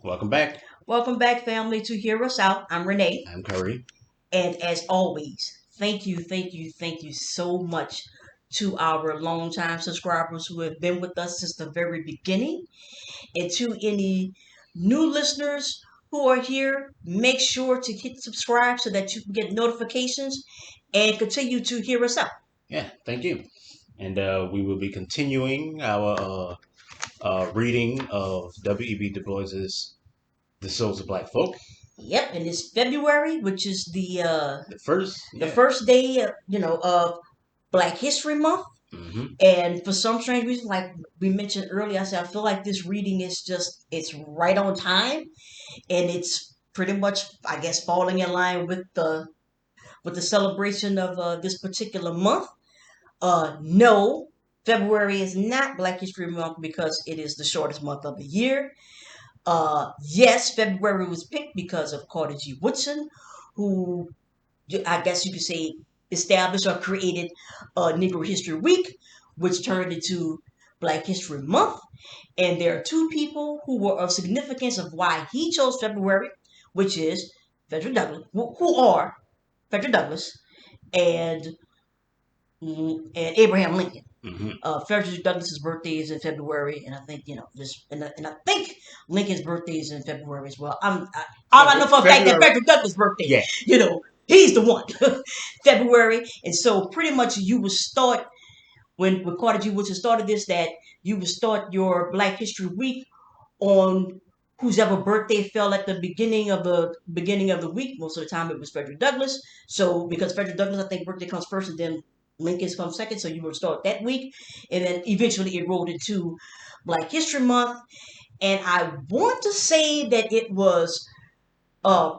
Welcome back. Welcome back, family, to Hear Us Out. I'm Renee. I'm Curry. And as always, thank you so much to our longtime subscribers who have been with us since the very beginning. And to any new listeners who are here, make sure to hit subscribe so that you can get notifications and continue to hear us out. Yeah, thank you. And we will be continuing our reading of W.E.B Du Bois's The Souls of Black Folk. Yep, and it's February, which is The first, the yeah. first day, of Black History Month. Mm-hmm. And for some strange reason, like we mentioned earlier, I said I feel like this reading is it's right on time, and it's pretty much, I guess, falling in line with the celebration of this particular month. No, February is not Black History Month because it is the shortest month of the year. Yes, February was picked because of Carter G. Woodson, who I guess you could say established or created Negro History Week, which turned into Black History Month. And there are two people who were of significance of why he chose February, which is Frederick Douglass, who are Frederick Douglass and and Abraham Lincoln. Mm-hmm. Frederick Douglass's birthday is in February, and I think this, and I think Lincoln's birthday is in February as well. All I know for a fact that Frederick Douglass' birthday, yeah, he's the one, February, and so pretty much you would start when Carter G. Woodson started this, that you would start your Black History Week on whose ever birthday fell at the beginning of the week. Most of the time it was Frederick Douglass. So because Frederick Douglass, I think birthday comes first and then Lincoln's comes second. So you would start that week. And then eventually it rolled into Black History Month. And I want to say that it was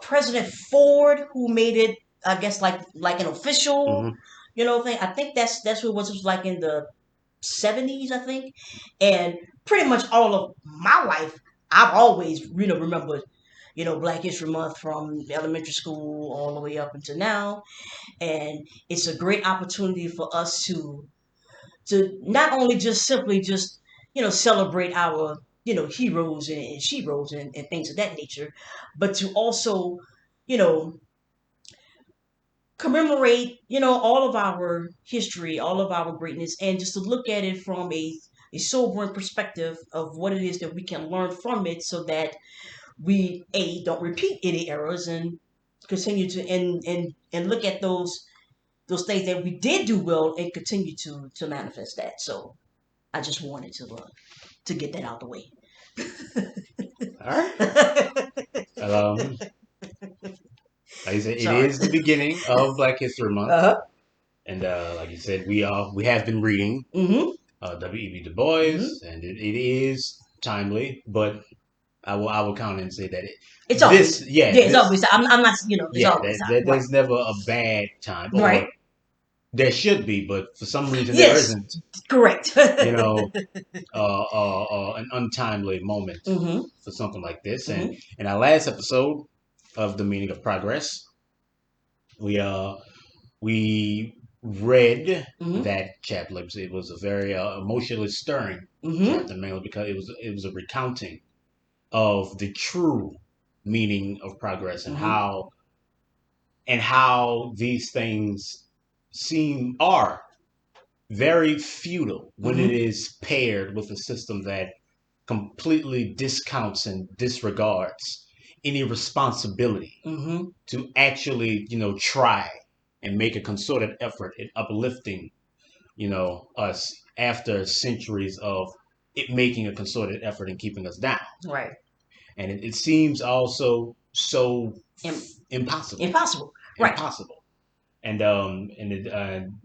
President Ford who made it, I guess, like an official, mm-hmm. thing. I think that's what it was like in the 70s, I think. And pretty much all of my life, I've always, remembered, Black History Month from elementary school all the way up until now. And it's a great opportunity for us to not only just simply just, celebrate our, heroes and sheroes and things of that nature, but to also, you know, commemorate, all of our history, all of our greatness, and just to look at it from a sobering perspective of what it is that we can learn from it so that we don't repeat any errors and continue to and look at those things that we did do well and continue to manifest that. So I just wanted to get that out the way. All right. Um, like I said, it Sorry. is the beginning of Black History Month, Uh-huh. and like you said, we have been reading Mm-hmm. W.E.B. Du Bois, Mm-hmm. and it is timely, but I will count and say that It's always, yeah, it's this always, I'm not, it's yeah, always time. Right. there's never a bad time, Right. or there should be, but for some reason there Yes. isn't. Correct. You know, an untimely moment Mm-hmm. for something like this. And Mm-hmm. in our last episode of the meaning of progress, we read Mm-hmm. that chapter. Like I said, it was a very emotionally stirring Mm-hmm. chapter, mainly because it was a recounting of the true meaning of progress Mm-hmm. and how these things are very futile when it Mm-hmm. is paired with a system that completely discounts and disregards any responsibility Mm-hmm. to actually, try and make a concerted effort in uplifting, us after centuries of it making a concerted effort in keeping us down. Right. And it seems also so Im- impossible, Impossible. Right. impossible.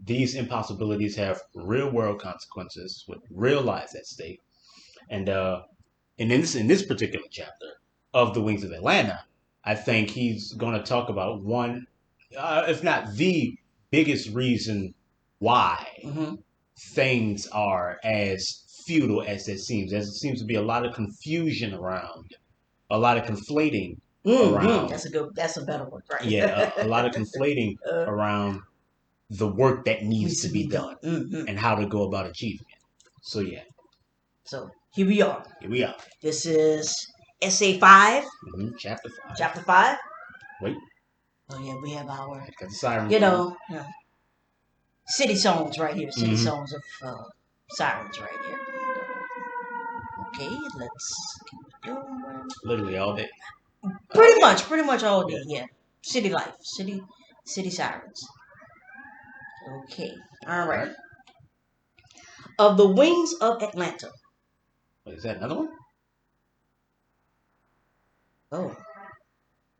These impossibilities have real world consequences with real lives at stake. And in this particular chapter of the Wings of Atlanta, I think he's going to talk about one, if not the biggest reason why Mm-hmm. things are as futile as it seems. As it seems to be a lot of confusion around, a lot of conflating Mm-hmm. around, That's a better word. Right. yeah, a lot of conflating uh, around the work that needs needs to to be be done. done Mm-hmm. and how to go about achieving it. So yeah, So here we are. here we are. This is Essay 5, Chapter 5. chapter 5. Wait, Oh, yeah, we have our, got the sirens you going. know, city songs right here. City Mm-hmm. songs of sirens right here. Okay, let's keep it going. Literally all day. Pretty Okay. much, pretty much all Yeah. day. Yeah, city life, city sirens. Okay, all All right. right. Of the Wings of Atlanta. Wait, is that another one? Oh,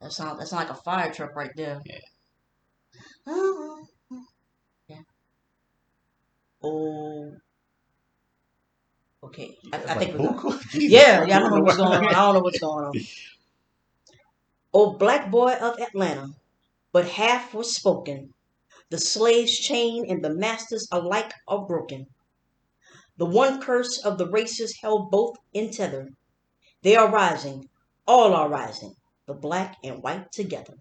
that's like a fire truck right there. Yeah. Oh, yeah. Oh, okay. You got I like think we're gonna. buku? Jesus Yeah, Christ, yeah. I what don't in know the what's world? going on. I don't know what's going on. Oh, black boy of Atlanta, but half was spoken. The slave's chain and the master's alike are broken. The one curse of the races held both in tether. They are rising, all are rising, the black and white together.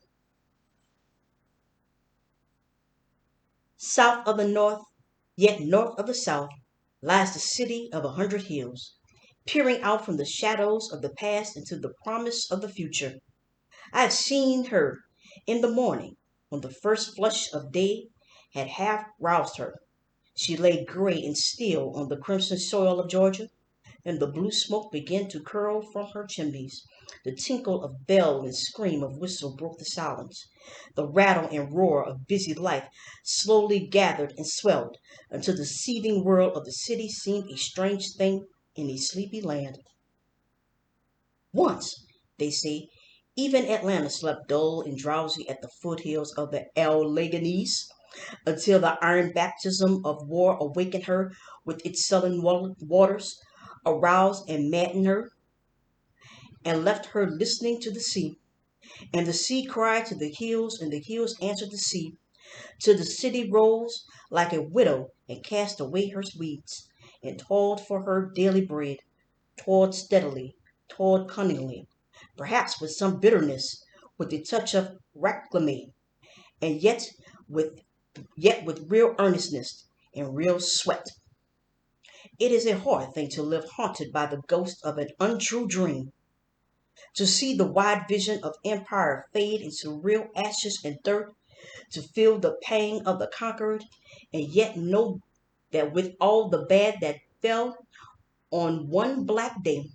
South of the north, yet north of the south, lies the city of 100 hills, peering out from the shadows of the past into the promise of the future. I have seen her in the morning, when the first flush of day had half roused her. She lay gray and still on the crimson soil of Georgia, and the blue smoke began to curl from her chimneys. The tinkle of bell and scream of whistle broke the silence. The rattle and roar of busy life slowly gathered and swelled until the seething world of the city seemed a strange thing in a sleepy land. Once, they say, even Atlanta slept dull and drowsy at the foothills of the Alleghanies until the iron baptism of war awakened her with its sullen waters, aroused and maddened her, and left her listening to the sea. And the sea cried to the hills, and the hills answered the sea. Till the city rose like a widow and cast away her weeds, and toiled for her daily bread, toiled steadily, toiled cunningly, perhaps with some bitterness, with a touch of reclamy, and with with real earnestness and real sweat. It is a hard thing to live haunted by the ghost of an untrue dream, to see the wide vision of empire fade into real ashes and dirt, to feel the pang of the conquered, and yet know that with all the bad that fell on one black day,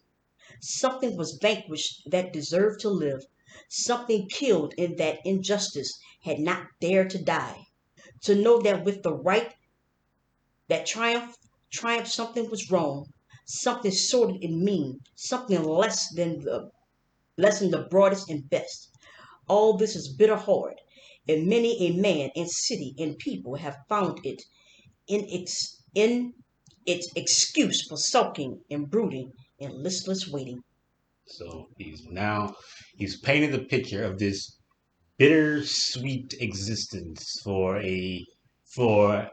something was vanquished that deserved to live, something killed in that injustice had not dared to die. To know that with the right that triumph something was wrong, something sordid and mean, something less than the broadest and best. All this is bitter hard, and many a man and city and people have found it in its excuse for sulking and brooding and listless waiting. So he's painted the picture of this bittersweet existence for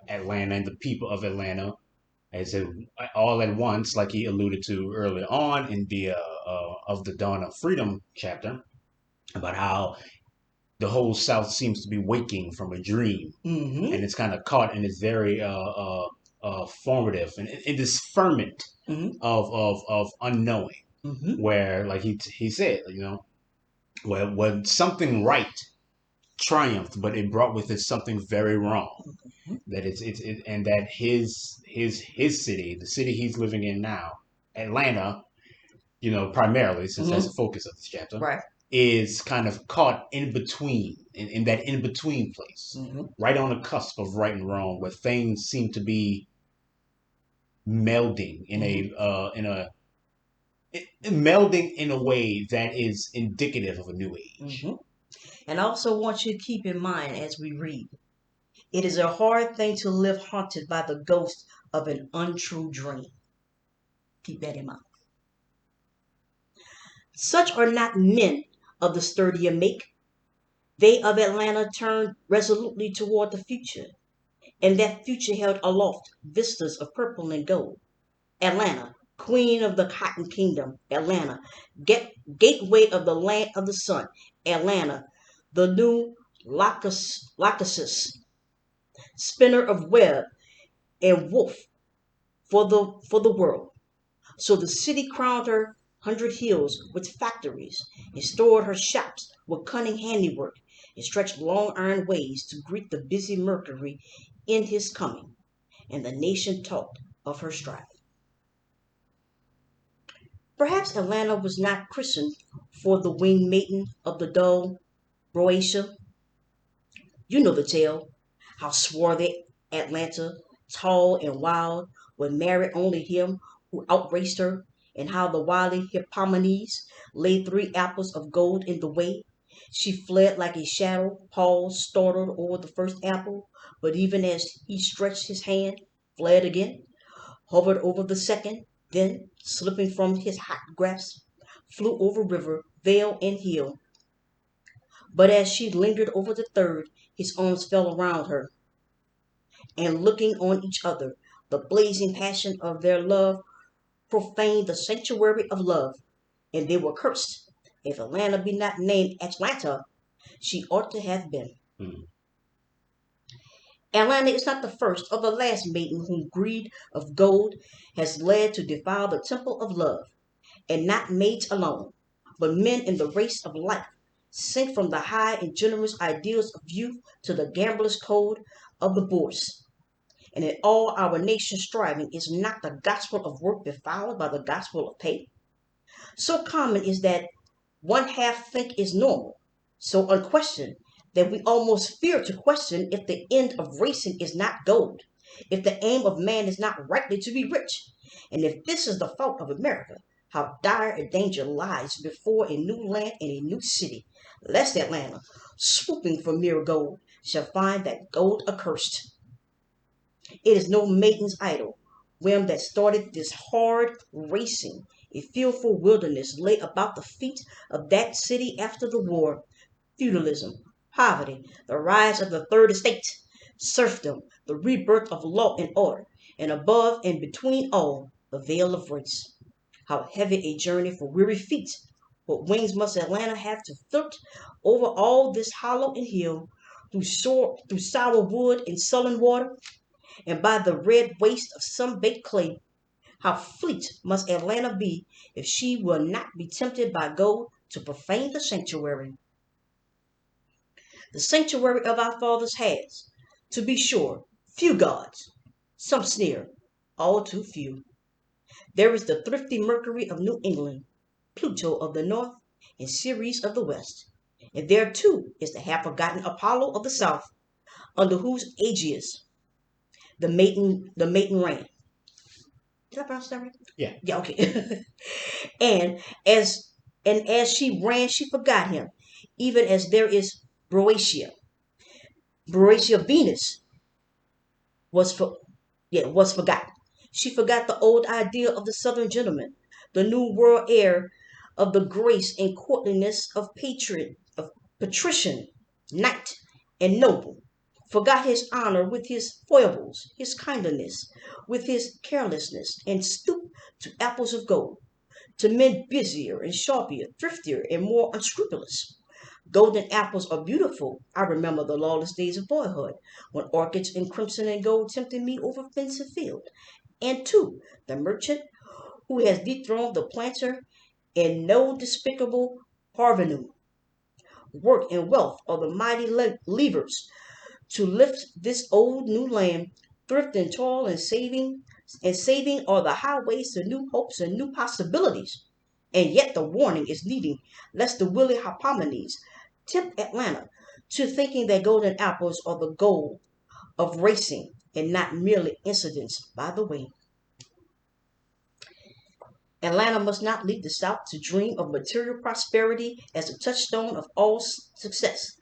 Atlanta and the people of Atlanta, as it, all at once, like he alluded to earlier on in the of the Dawn of Freedom chapter, about how the whole South seems to be waking from a dream, Mm-hmm. and it's kind of caught in this very formative and in this ferment Mm-hmm. of unknowing, Mm-hmm. where like he said, where when something right triumphed, but it brought with it something very wrong. That and that his city, the city he's living in now, Atlanta, primarily since that's Mm-hmm. the focus of this chapter, Right. is kind of caught in between, in that in between place, Mm-hmm. right on the cusp of right and wrong, where things seem to be melding Mm-hmm. melding in a way that is indicative of a new age. Mm-hmm. And I also want you to keep in mind as we read, it is a hard thing to live haunted by the ghost of an untrue dream. Keep that in mind. Such are not men of the sturdier make. They of Atlanta turned resolutely toward the future, and that future held aloft vistas of purple and gold. Atlanta, queen of the cotton kingdom, Atlanta, gateway of the land of the sun, Atlanta, the new Lachesis, spinner of web and woof for the world. So the city crowned her 100 hills with factories, and stored her shops with cunning handiwork, and stretched long iron ways to greet the busy Mercury in his coming, and the nation talked of her stride. Perhaps Atlanta was not christened for the winged maiden of the dull Boeotia. You know the tale, how swarthy Atlanta, tall and wild, would marry only him who outraced her, and how the wily Hippomenes laid 3 apples of gold in the way. She fled like a shadow, paused, startled over the first apple, but even as he stretched his hand, fled again, hovered over the second, then, slipping from his hot grasp, flew over river, vale, and hill. But as she lingered over the third, his arms fell around her, and looking on each other, the blazing passion of their love profaned the sanctuary of love, and they were cursed. If Atlanta be not named Atlanta, she ought to have been. Mm. Atlanta is not the first or the last maiden whom greed of gold has led to defile the temple of love, and not maids alone, but men in the race of life sink from the high and generous ideals of youth to the gambler's code of the bourse. And in all our nation's striving is not the gospel of work defiled by the gospel of pay? So common is that one half think is normal, so unquestioned that we almost fear to question if the end of racing is not gold, if the aim of man is not rightly to be rich, and if this is the fault of America, how dire a danger lies before a new land and a new city, lest Atlanta, swooping for mere gold, shall find that gold accursed. It is no maiden's idle whim that started this hard racing. A fearful wilderness lay about the feet of that city after the war. Feudalism, poverty, the rise of the third estate, serfdom, the rebirth of law and order, and above and between all, the veil of race. How heavy a journey for weary feet! What wings must Atlanta have to flirt over all this hollow and hill, through sour wood and sullen water, and by the red waste of some baked clay? How fleet must Atlanta be if she will not be tempted by gold to profane the sanctuary? The sanctuary of our fathers has, to be sure, few gods. Some sneer, all too few. There is the thrifty Mercury of New England, Pluto of the North, and Ceres of the West. And there too is the half forgotten Apollo of the South, under whose aegis the maiden ran. Did I pronounce that right? Yeah. Yeah, okay. and as as she ran, she forgot him, even as there is Boeotia. Boeotia Venus was for was forgotten. She forgot the old idea of the Southern gentleman, the new world air of the grace and courtliness of patrician, knight, and noble. Forgot his honor with his foibles, his kindliness, with his carelessness, and stooped to apples of gold, to men busier and sharper, thriftier and more unscrupulous. Golden apples are beautiful. I remember the lawless days of boyhood, when orchids in crimson and gold tempted me over fence and field. And two, the merchant who has dethroned the planter in no despicable parvenu. Work and wealth are the mighty levers to lift this old new land. Thrift and toil and saving are the highways to new hopes and new possibilities. And yet the warning is needing lest the willy Hippomenes tempt Atlanta to thinking that golden apples are the goal of racing and not merely incidents by the way. Atlanta must not leave the South to dream of material prosperity as the touchstone of all success.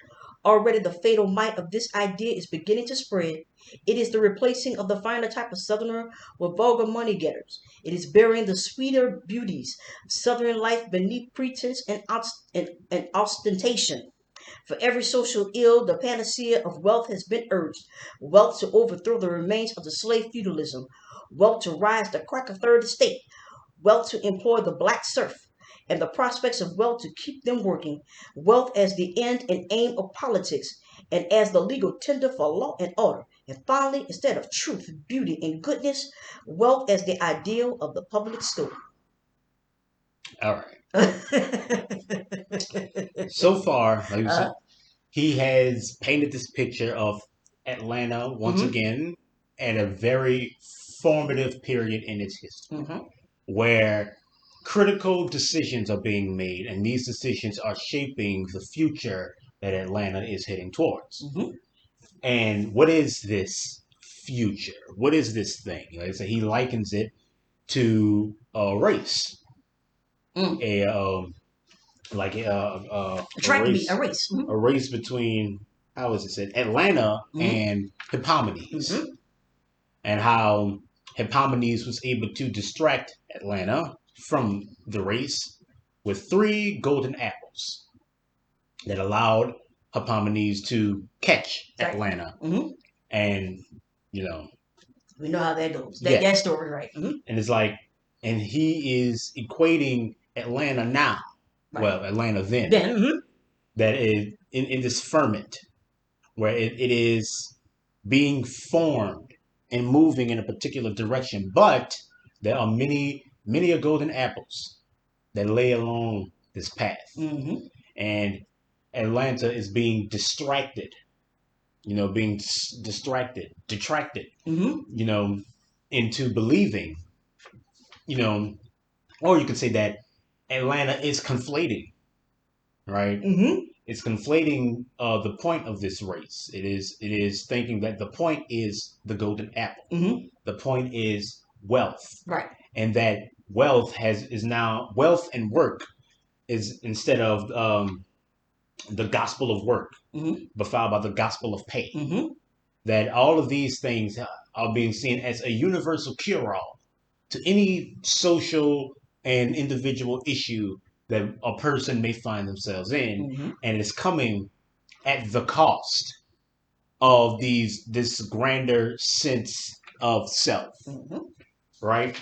Already the fatal might of this idea is beginning to spread. It is the replacing of the finer type of Southerner with vulgar money getters. It is burying the sweeter beauties of Southern life beneath pretense and ostentation. For every social ill, the panacea of wealth has been urged. Wealth to overthrow the remains of the slave feudalism. Wealth to rise the crack of third estate. Wealth to employ the black serf, and the prospects of wealth to keep them working. Wealth as the end and aim of politics, and as the legal tender for law and order. And finally, instead of truth, beauty, and goodness, wealth as the ideal of the public school. All right. So far, like you uh, said, he has painted this picture of Atlanta once hmm again at a very formative period in its history, hmm where critical decisions are being made, and these decisions are shaping the future that Atlanta is heading towards. hmm And what is this future? What is this thing? Like I said, he likens it to a race, mm. a A a track meet, a race, race. a race between, how is it said, Atlanta Hmm and Hippomenes, hmm and how Hippomenes was able to distract Atlanta from the race with three golden apples that allowed Hippomenes to catch Right. Atlanta, hmm and you know, We know how that goes. That yeah, that story, right? and it's like, and he is equating Atlanta now, Right. well, Atlanta then, Then, that is in this ferment where it is being formed and moving in a particular direction. But there are many a golden apples that lay along this path. hmm And Atlanta is being distracted, being distracted, detracted, hmm you know, into believing, you know, or you could say that Atlanta is conflating, right? hmm It's conflating the point of this race. It is thinking that the point is the golden apple. hmm The point is wealth, Right. and that wealth has is now wealth and work is instead of the gospel of work, hmm but followed by the gospel of pay. hmm That all of these things are being seen as a universal cure-all to any social and individual issue that a person may find themselves in, hmm and it's coming at the cost of this grander sense of self, hmm right?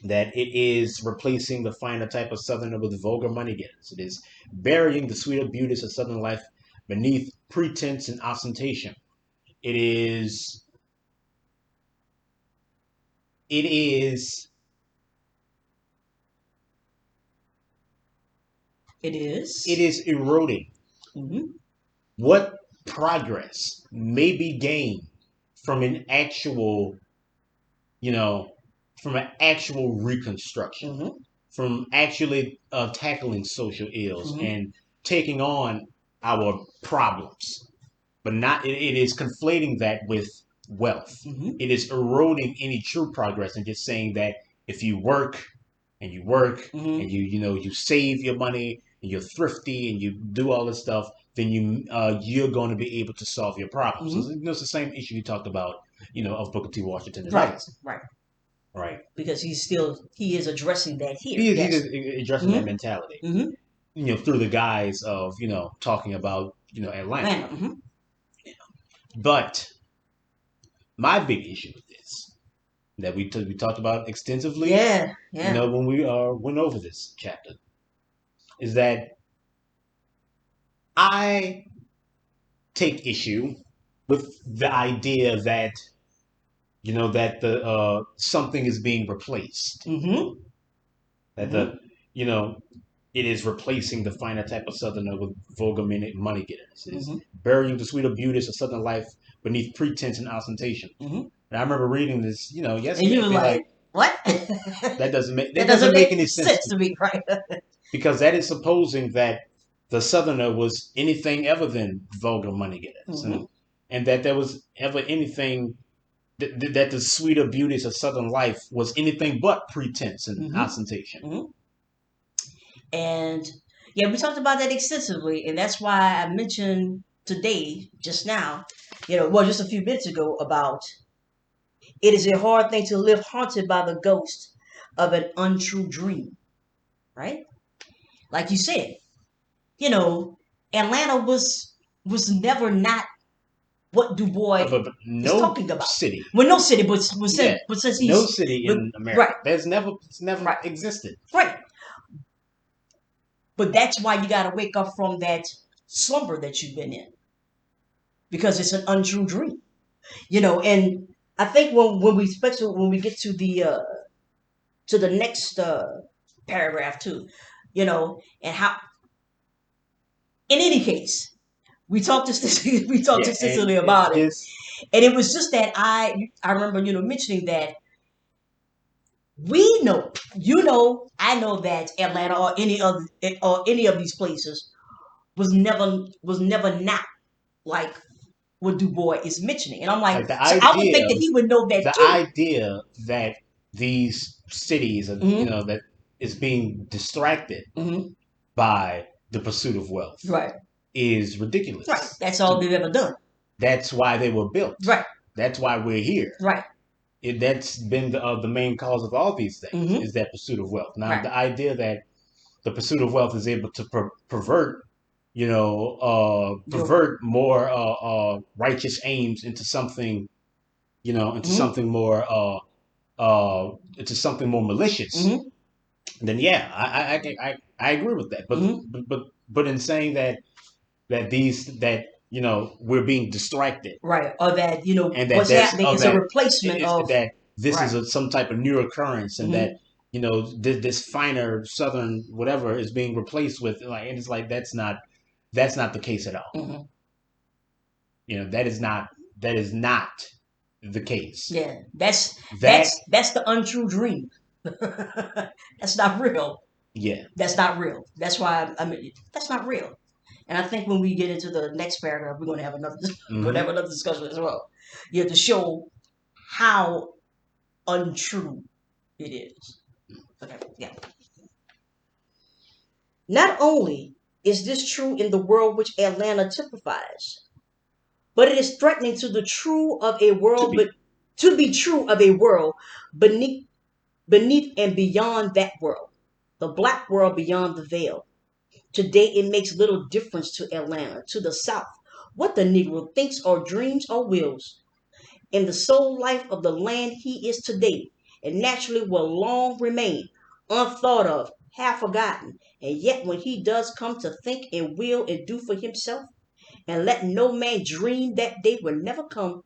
That it is replacing the finer type of southerner with vulgar money getters. It is burying the sweeter beauties of southern life beneath pretense and ostentation. It is it is It it is. is eroding hmm what progress may be gained from an actual, you know, from an actual reconstruction, hmm from actually tackling social ills hmm and taking on our problems. But not it is conflating that with wealth. hmm It is eroding any true progress and just saying that if you work and you work hmm and you save your money and you're thrifty and you do all this stuff, then you're going to be able to solve your problems. So hmm it's the same issue you talked about, of Booker T. Washington and Right. others, Right. right? Because he is addressing that here. He's Yes. addressing hmm that mentality, hmm through the guise of talking about Atlanta. Atlanta. But my big issue with this that we talked about extensively, Yeah. Yeah. when we went over this chapter, is that I take issue with the idea that that the something is being replaced, hmm that hmm the you know it is replacing the finer type of southerner with vulgar money getters. It is hmm burying the sweeter beauties of southern life beneath pretense and ostentation. hmm And I remember reading this, And yesterday. you I were feel like, like what? that That doesn't doesn't make make any sense sense to to me, me, right? because that is supposing that the southerner was anything other than vulgar money getters, hmm and that there was ever anything that the sweeter beauties of southern life was anything but pretense and hmm ostentation. hmm And yeah, we talked about that extensively, and that's why I mentioned today, just now, well, just a few minutes ago, about it is a hard thing to live haunted by the ghost of an untrue dream, right? Like you said, you know, Atlanta was never not what Du Bois But is no talking about. city, Well, no city, yeah, but since no he's city but in America. right, It's never right, existed. right. But that's why you got to wake up from that slumber that you've been in, because it's an untrue dream, And I think when we especially when we get to the next paragraph too, and how. In any case, we talked to we talked Yeah, to and Cicely it's about it, just and it was just that I remember mentioning that we know, I know that Atlanta or any of these places was never not like what Du Bois is mentioning, and I'm like, like so I would think that he would know that the too. idea that these cities, Hmm. that is being distracted Hmm. by the pursuit of wealth Right, is right. ridiculous That's to all me. they've ever done. That's why they were built. Right, That's why we're here. right. That's been the main cause of all these things Hmm. is that pursuit of wealth. Now, Right. the idea that the pursuit of wealth is able to pervert, Yo. pervert more righteous aims into something, into Hmm. something more, into something more malicious. Hmm. Then yeah, I agree with that. But Hmm. but in saying that we're being distracted Right. Or that and that what's that's happening is a replacement is of. that this is Right. some type of new occurrence and that Hmm. this finer southern whatever is being replaced with like, and it's like that's not the case at all. Hmm. That is not the case. Yeah. That's That that's the untrue dream. That's not real. yeah. That's not real. That's why I mean that's not real. And I think when we get into the next paragraph, we're going to have another going to have Hmm. another discussion as well. To show how untrue it is. Okay. Yeah. Not only is this true in the world which Atlanta typifies, but it is threatening to the true of a To world, but be to be true of a world beneath and beyond that world, the black world beyond the veil. Today, it makes little difference to Atlanta, to the South, what the Negro thinks or dreams or wills. In the soul life of the land he is today, and naturally will long remain unthought of, half forgotten. And yet, when he does come to think and will and do for himself, and let no man dream that day will never come,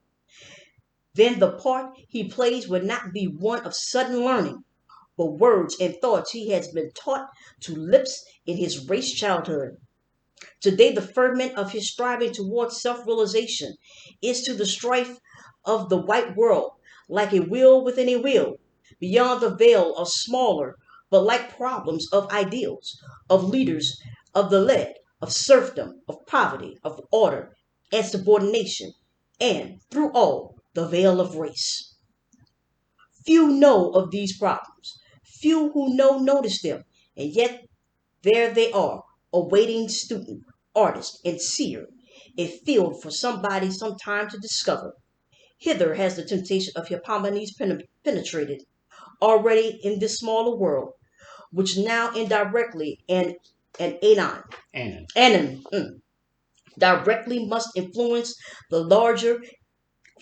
then the part he plays will not be one of sudden learning, but words and thoughts he has been taught to lips in his race childhood. Today, the ferment of his striving towards self realization is to the strife of the white world like a wheel within a wheel, beyond the veil of smaller but like problems of ideals, of leaders, of the led, of serfdom, of poverty, of order and subordination, and through all, the veil of race. Few know of these problems. Few who know notice them, and yet there they are, awaiting student, artist, and seer, a field for somebody sometime to discover. Hither has the temptation of Hippomenes penetrated, already in this smaller world, which now indirectly and and anon directly must influence the larger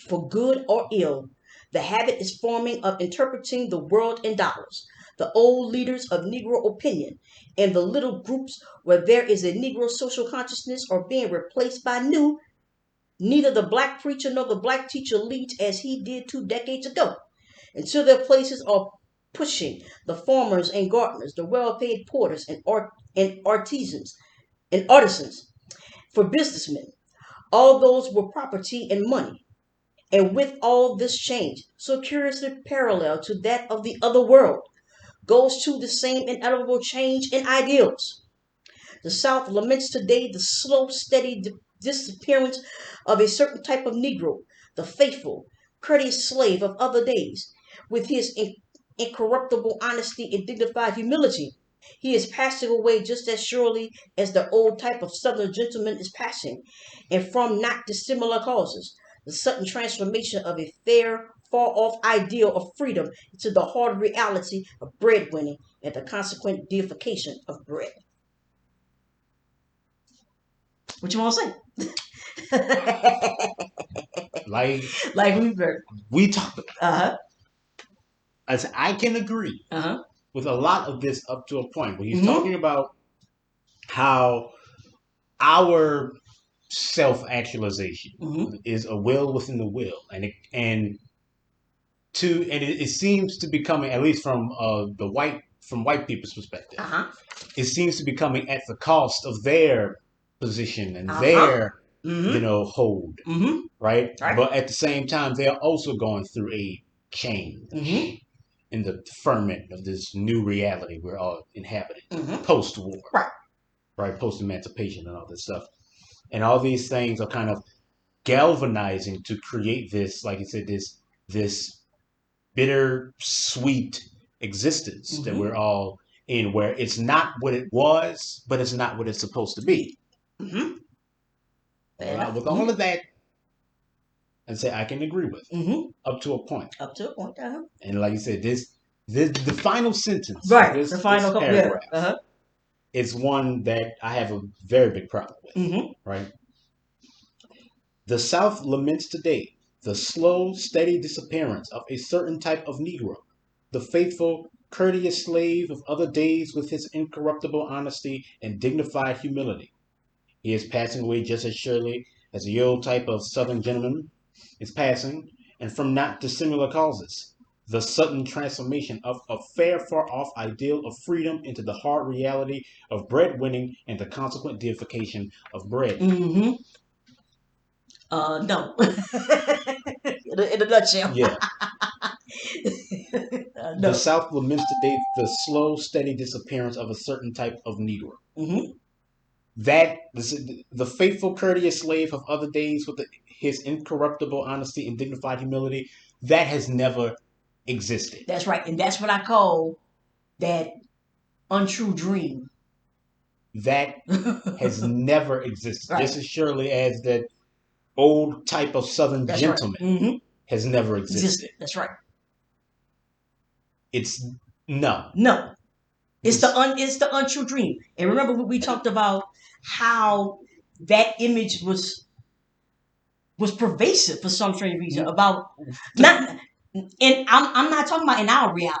for good or ill. The habit is forming of interpreting the world in dollars. The old leaders of Negro opinion and the little groups where there is a Negro social consciousness are being replaced by new. Neither the black preacher nor the black teacher leads as he did 2 decades ago. Until their places are pushing the farmers and gardeners, the well-paid porters and artisans and artisans for businessmen. All those with property and money. And with all this change, so curiously parallel to that of the other world, goes to the same inevitable change in ideals. The South laments today the slow, steady disappearance of a certain type of Negro, the faithful, courteous slave of other days, with his incorruptible honesty and dignified humility. He is passing away just as surely as the old type of Southern gentleman is passing, and from not dissimilar causes. The sudden transformation of a fair, far off ideal of freedom into the hard reality of breadwinning and the consequent deification of bread. What you want to say? like Like we've heard. we talk Uh huh. as I can agree Uh huh. with a lot of this up to a point where he's Mm talking about how our self-actualization hmm. Mm hmm. is a will within the will, and it seems to be coming at least from the white from white people's perspective. Uh-huh. It seems to be coming at the cost of their position and Uh-huh. their, Mm-hmm. hold, Mm-hmm. right? Right. But at the same time, they are also going through a change Mm-hmm. in the ferment of this new reality we're all inhabiting Mm-hmm. post-war, Right. right? Post-emancipation and all this stuff. And all these things are kind of galvanizing to create this, like you said, this bitter sweet existence that Mm-hmm. we're all in, where it's not what it was, but it's not what it's supposed to be. Mm-hmm. Fair Well, enough. with Mm-hmm. all of that, and say I can agree with Mm-hmm. up to a point. Up to a point. Uh-huh. And like you said, this the final sentence of Right. The this final couple. Yeah. paragraph Uh-huh. is one that I have a very big problem with. Mm-hmm. Right? The South laments today the slow, steady disappearance of a certain type of Negro, the faithful, courteous slave of other days with his incorruptible honesty and dignified humility. He is passing away just as surely as the old type of Southern gentleman is passing, and from not dissimilar causes. The sudden transformation of a fair, far off ideal of freedom into the hard reality of bread winning and the consequent deification of bread. Mm-hmm. No. In a nutshell. Yeah. The No. South laments today the slow, steady disappearance of a certain type of Negro. Mm-hmm. That the faithful, courteous slave of other days with his incorruptible honesty and dignified humility, that has never existed. That's right. And that's what I call that untrue dream. That has never existed. Right. Just as surely as that old type of Southern That's right. gentleman Mm-hmm. has never existed. That's right. It's no. No. It's the untrue dream. And remember what we talked about, how that image was pervasive for some strange reason about not, and I'm not talking about in our reality.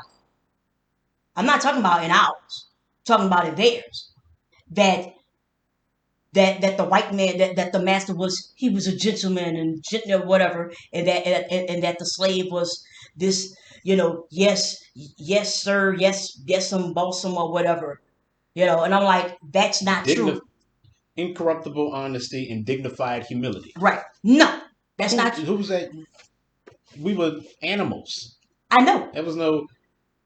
I'm not talking about in ours. I'm talking about in theirs. That that the white man, that the master was, he was a gentleman and whatever, and that the slave was this, yes, yes sir, yes some boss some or whatever, and I'm like, that's not true. Incorruptible honesty and dignified humility. Right. No, that's not. Who's that? We were animals. I know. There was no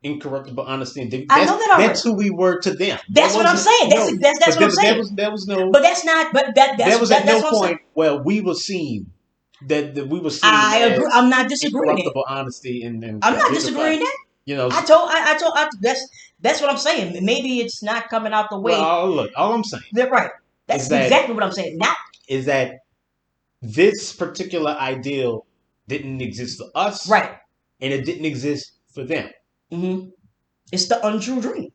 incorruptible honesty and dignity. I know that already. That's who we were to them. That's what I'm saying. That's what I'm saying. There was no. But that's not. But there was at no that's point where we were seen that we were seen. I agree. As I'm not disagreeing. Incorruptible honesty and I'm not disagreeing that. That's what I'm saying. Maybe it's not coming out the way. Well, look, all I'm saying. Right. That's exactly what I'm saying. Now is that this particular ideal didn't exist for us, right? And it didn't exist for them. Mm-hmm. It's the untrue dream.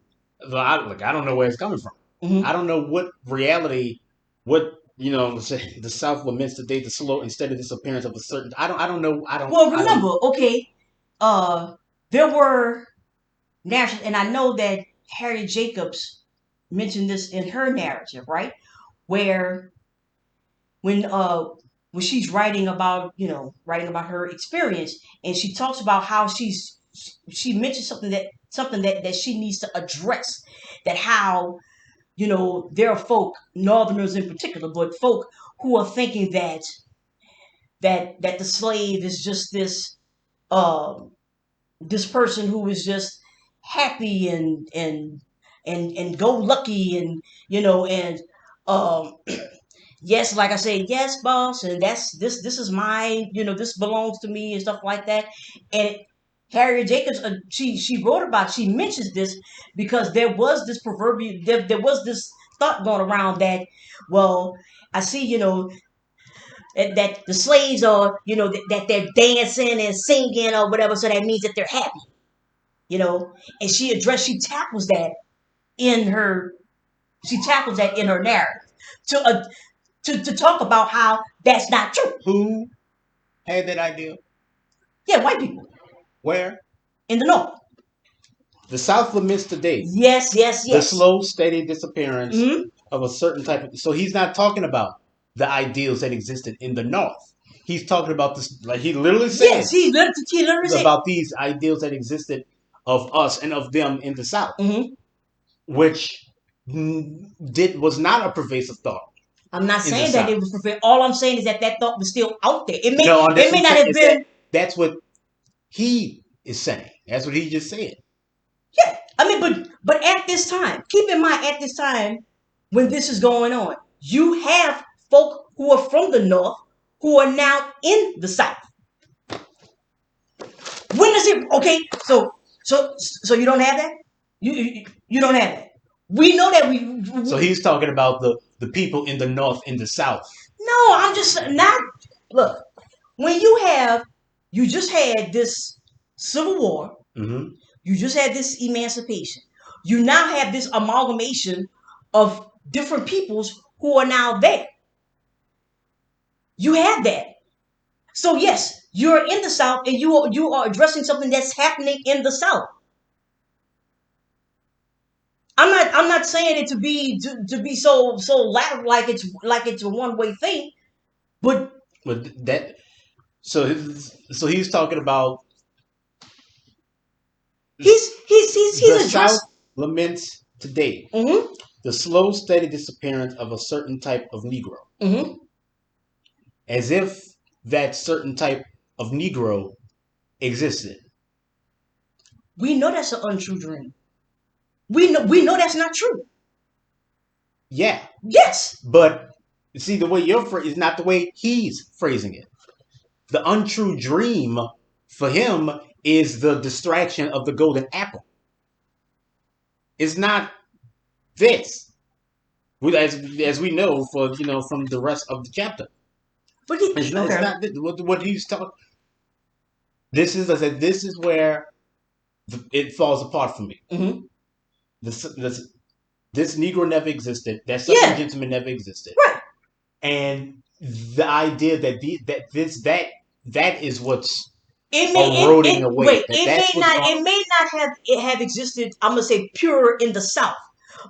So I don't know where it's coming from. Mm-hmm. I don't know what reality, what the South laments today the slow and steady disappearance of a certain. I don't know. Well, remember, okay, there were narratives, and I know that Harriet Jacobs mentioned this in her narrative, right? Where when she's writing about her experience, and she talks about how she mentioned something that she needs to address, that how there are folk, Northerners in particular, but folk who are thinking that the slave is just this person who is just happy and go lucky, and and yes, like I said, yes, boss, and this is mine, this belongs to me and stuff like that. And Harriet Jacobs, she wrote about, she mentions this because there was this proverbial, there was this thought going around that, well, I see, that the slaves are, that they're dancing and singing or whatever, so that means that they're happy, and she tackles that in her, narrative to talk about how that's not true. Who had that idea? Yeah, white people. Where? In the North. The South laments today. Yes. The slow, steady disappearance of a certain type of. So he's not talking about the ideals that existed in the North. He's talking about this, like he literally says. Yes, he literally said about these ideals that existed of us and of them in the South, Mm-hmm. which was not a pervasive thought I'm not in the saying that it South. was prepared. All I'm saying is that that thought was still out there. No, It that's what may I'm not saying. have Is that been. that's what he is saying. That's what he just said. Yeah, I mean, but at this time, keep in mind, at this time when this is going on, you have folk who are from the north who are now in the south. When is it okay? So you don't have that. You don't have that. We know that So he's talking about the people in the North, in the South. No, I'm just not. Look, when you just had this civil war, Mm-hmm. you just had this emancipation. You now have this amalgamation of different peoples who are now there. You have that. So yes, you're in the South and you are addressing something that's happening in the South. I'm not saying it to be so lateral like it's a one way thing, but But that so he's talking about he's the South addressed. laments today Mm-hmm. the slow, steady disappearance of a certain type of Negro, Mm-hmm. as if that certain type of Negro existed. We know that's an untrue dream. We know that's not true. Yeah, Yes. but see the way you're is not the way he's phrasing it. The untrue dream for him is the distraction of the golden apple. It's not this, as we know for from the rest of the chapter. But he, It's okay. not what he's talking. This is I said this is where it falls apart for me. Mm-hmm. This this Negro never existed. That Southern Yeah. gentleman never existed, Right. and the idea that that is what's It may eroding it away. wait. That's what's going. It may not have existed. I'm gonna say pure in the South,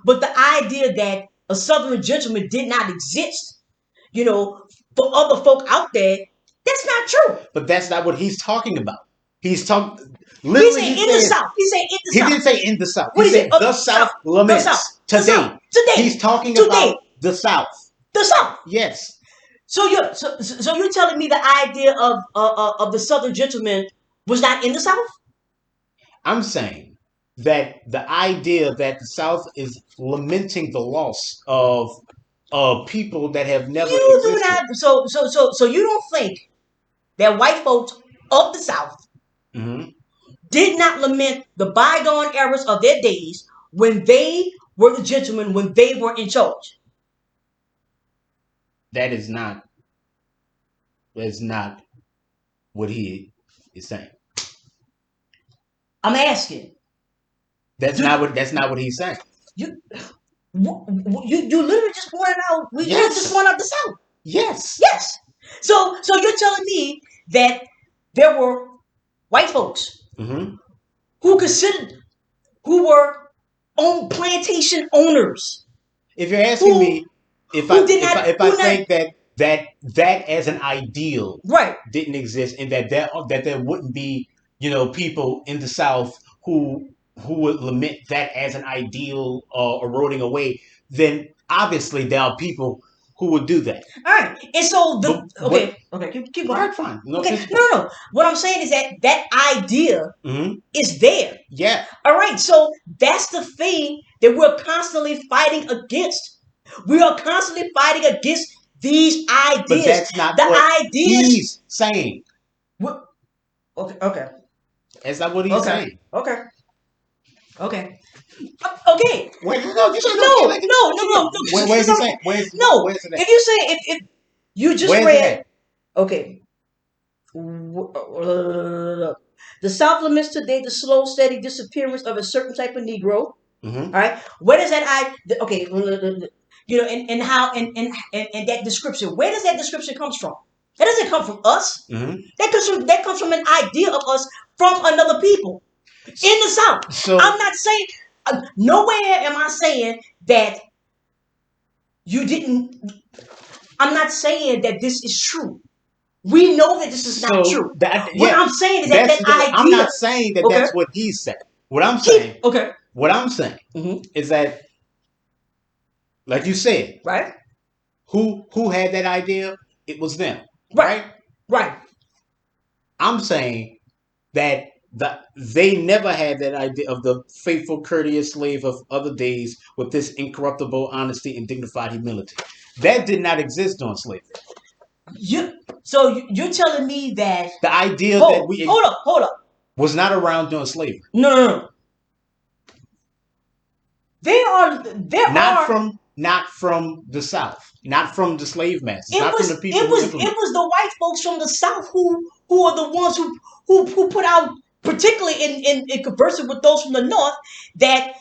but the idea that a Southern gentleman did not exist, you know, for other folk out there, that's not true. But that's not what he's talking about. He's talking He literally. said He in the says South. He said in the he South. didn't say in the South. He What is it? said the South South. The South. laments The South. today. He's Today. talking Today. about the South. The South. Yes, So you're telling me the idea of the Southern gentleman was not in the South? I'm saying that the idea that the South is lamenting the loss of people that have never You do existed. not. So you don't think that white folks of the South Mm-hmm. did not lament the bygone eras of their days when they were the gentlemen, when they were in charge? That is not that's not what he is saying. I'm asking. Do That's not what he's saying. you you literally just pointed out? You just Yes. pointed out the South. Yes. Yes. So you're telling me that there were white folks Mm-hmm. who considered who were on plantation owners If you're asking who me if who did not if I who not think that as an ideal right. didn't exist and that there wouldn't be people in the South who would lament that as an ideal eroding away, then obviously there are people who would do that. All right. And so But the what? okay, keep All going. right, fine. No Okay, offense. no. What I'm saying is that idea Mm-hmm. is there. Yeah, All right. So that's the thing that we're constantly fighting against. We are constantly fighting against these but ideas. that's not The what ideas. he's saying. Okay. Okay. That's not what he's Okay. saying. Okay. Okay. Okay. Wait, no, you said No. okay. No. Like, No. No. No. where's he saying? No. Where's it at? If you say if you just Where's it read at? okay. The South laments today the slow, steady disappearance of a certain type of Negro. All Mm-hmm. right, where does that okay? And how and that description. Where does that description comes from? That doesn't come from us. Mm-hmm. That comes from an idea of us from another people in the South. So I'm not saying nowhere am I saying that you didn't. I'm not saying that this is true. We know that this is not so true. that What yeah, I'm saying is that that I'm idea. not saying that Okay. that's what he said. What I'm Keep saying, okay. what I'm saying Mm-hmm. is that, like you said, Right. who had that idea? It was them, Right. right? Right. I'm saying that they never had that idea of the faithful, courteous slave of other days with this incorruptible honesty and dignified humility. That did not exist during slavery. You so you're telling me that The idea that we hold up. was not around during slavery. No, no, no. There Not are from the South, not from the slave masters, it not from the was people who implemented. it was the white folks from the South who are the ones who put out, particularly in conversing with those from the North, that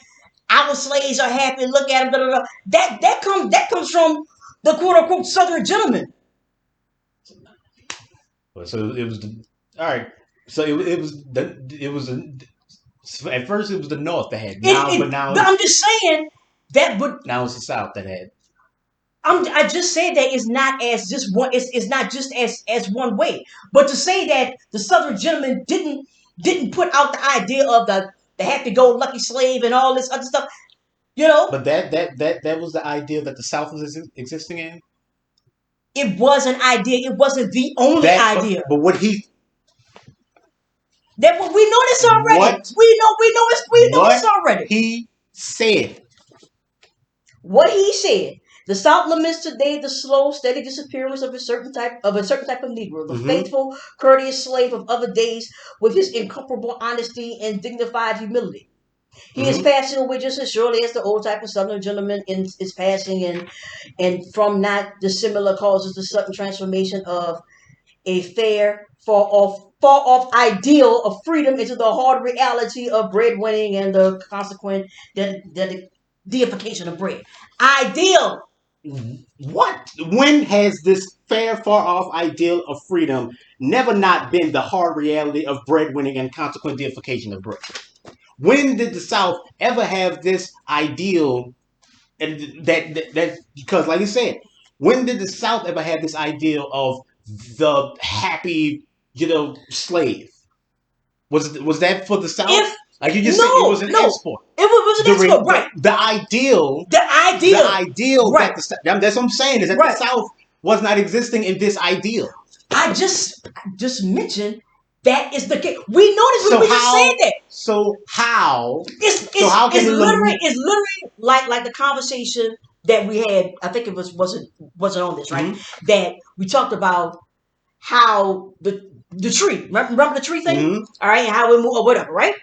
our slaves are happy. Look at them. Blah, blah, blah. That comes from the quote unquote Southern gentleman. So it was all right. So it was at first it was the North that had But I'm just saying that. But now it's the South that had. I just said that it's not as just one. It's not just as one way. But to say that the Southern gentleman didn't put out the idea of the happy-go-lucky slave and all this other stuff, you know, But that was the idea that the South was existing in. it was an idea. It wasn't the only That, idea. but what he That we know this already. what We know this what already. he said. What he said. The South laments today the slow, steady disappearance of a certain type of Negro, the Mm-hmm. faithful, courteous slave of other days, with his incomparable honesty and dignified humility. He is Mm-hmm. passing away just as surely as the old type of Southern gentleman is passing, and from not dissimilar causes the sudden transformation of a fair, far off ideal of freedom into the hard reality of breadwinning and the consequent deification of bread. Ideal. What? When has this fair, far off ideal of freedom never not been the hard reality of breadwinning and consequent deification of bread? When did the South ever have this ideal? And that because, like you said, when did the South ever have this ideal of the happy, slave? Was that for the South? If Like you just said, it was no, an no, export. it was an export, right? The ideal, The the ideal, ideal right, that that's what I'm saying is that the right. South was not existing in this ideal. I just mentioned that is the case. We know this. So We just said how? that. So how? It's So it's how can it's it literally lament? it's literally like the conversation that we had. I think it wasn't on this, right? Mm-hmm. That we talked about how the tree. Remember the tree thing? Mm-hmm. All right, and how we move or whatever, right?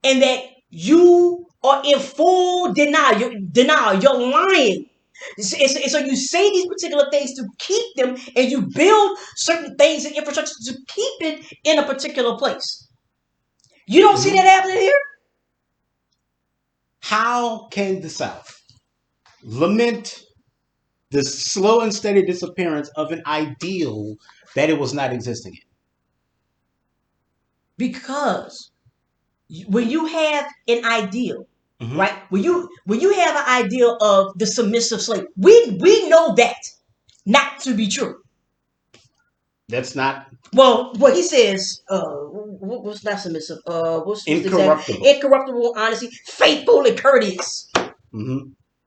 And that you are in full denial. You're lying. So you say these particular things to keep them, and you build certain things and infrastructure to keep it in a particular place. You don't see that Mm-hmm. happening here. How can the South lament the slow and steady disappearance of an ideal that it was not existing Because when you have an ideal, in? Mm-hmm. right? When you have an ideal of the submissive slave, we know that not to be true. That's not Well, what he says, what's not submissive? What's the exact incorruptible. incorruptible honesty, faithful and courteous. Mm-hmm.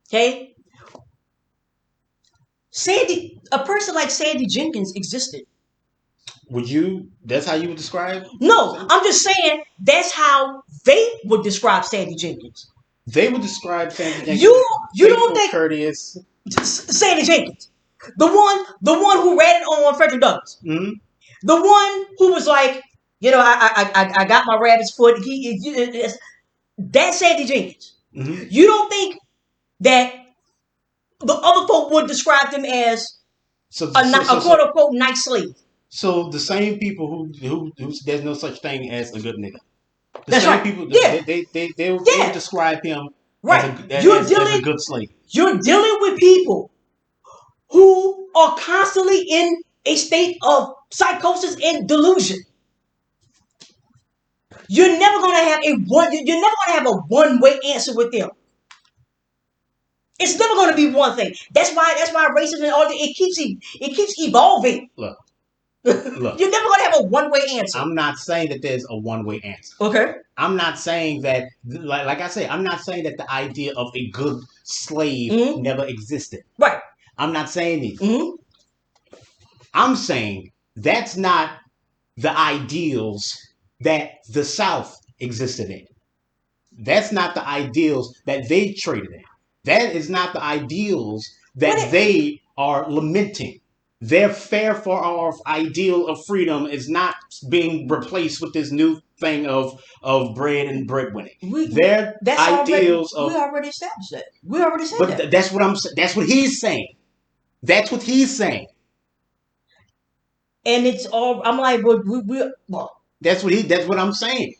Okay, a person like Sandy Jenkins existed. Would you? That's how you would describe? No, I'm just saying that's how they would describe Sandy Jenkins. They would describe Sandy Jenkins as You don't faithful, think courteous. Sandy Jenkins, the one who ratted on Frederick Douglass, Mm-hmm. the one who was like, I got my rabbit's foot. That's Sandy Jenkins. Mm-hmm. You don't think that the other folk would describe them as So, so, a so, quote so, unquote nice slave? so the same people who there's no such thing as a good nigga. The That's same right. people Yeah, they would yeah, describe him as right. You're as a dealing good slave. you're dealing with people who are constantly in a state of psychosis and delusion. You're never gonna have a one. You're never gonna have a one way answer with them. It's never gonna be one thing. That's why racism and all that it keeps evolving. Look, Look, You're never gonna have a one-way answer. I'm not saying that there's a one-way answer. Okay. I'm not saying that, like I say, I'm not saying that the idea of a good slave never existed. Right. I'm not saying these. I'm saying that's not the ideals that the South existed in. That's not the ideals that they traded in. That is not the ideals that they are lamenting. Their fair for our ideal of freedom is not being replaced with this new thing of bread and breadwinning. Their ideals we already established that. We already said but that. That's what I'm. That's what he's saying. That's what he's saying. And it's all. I'm like, well. That's what I'm saying.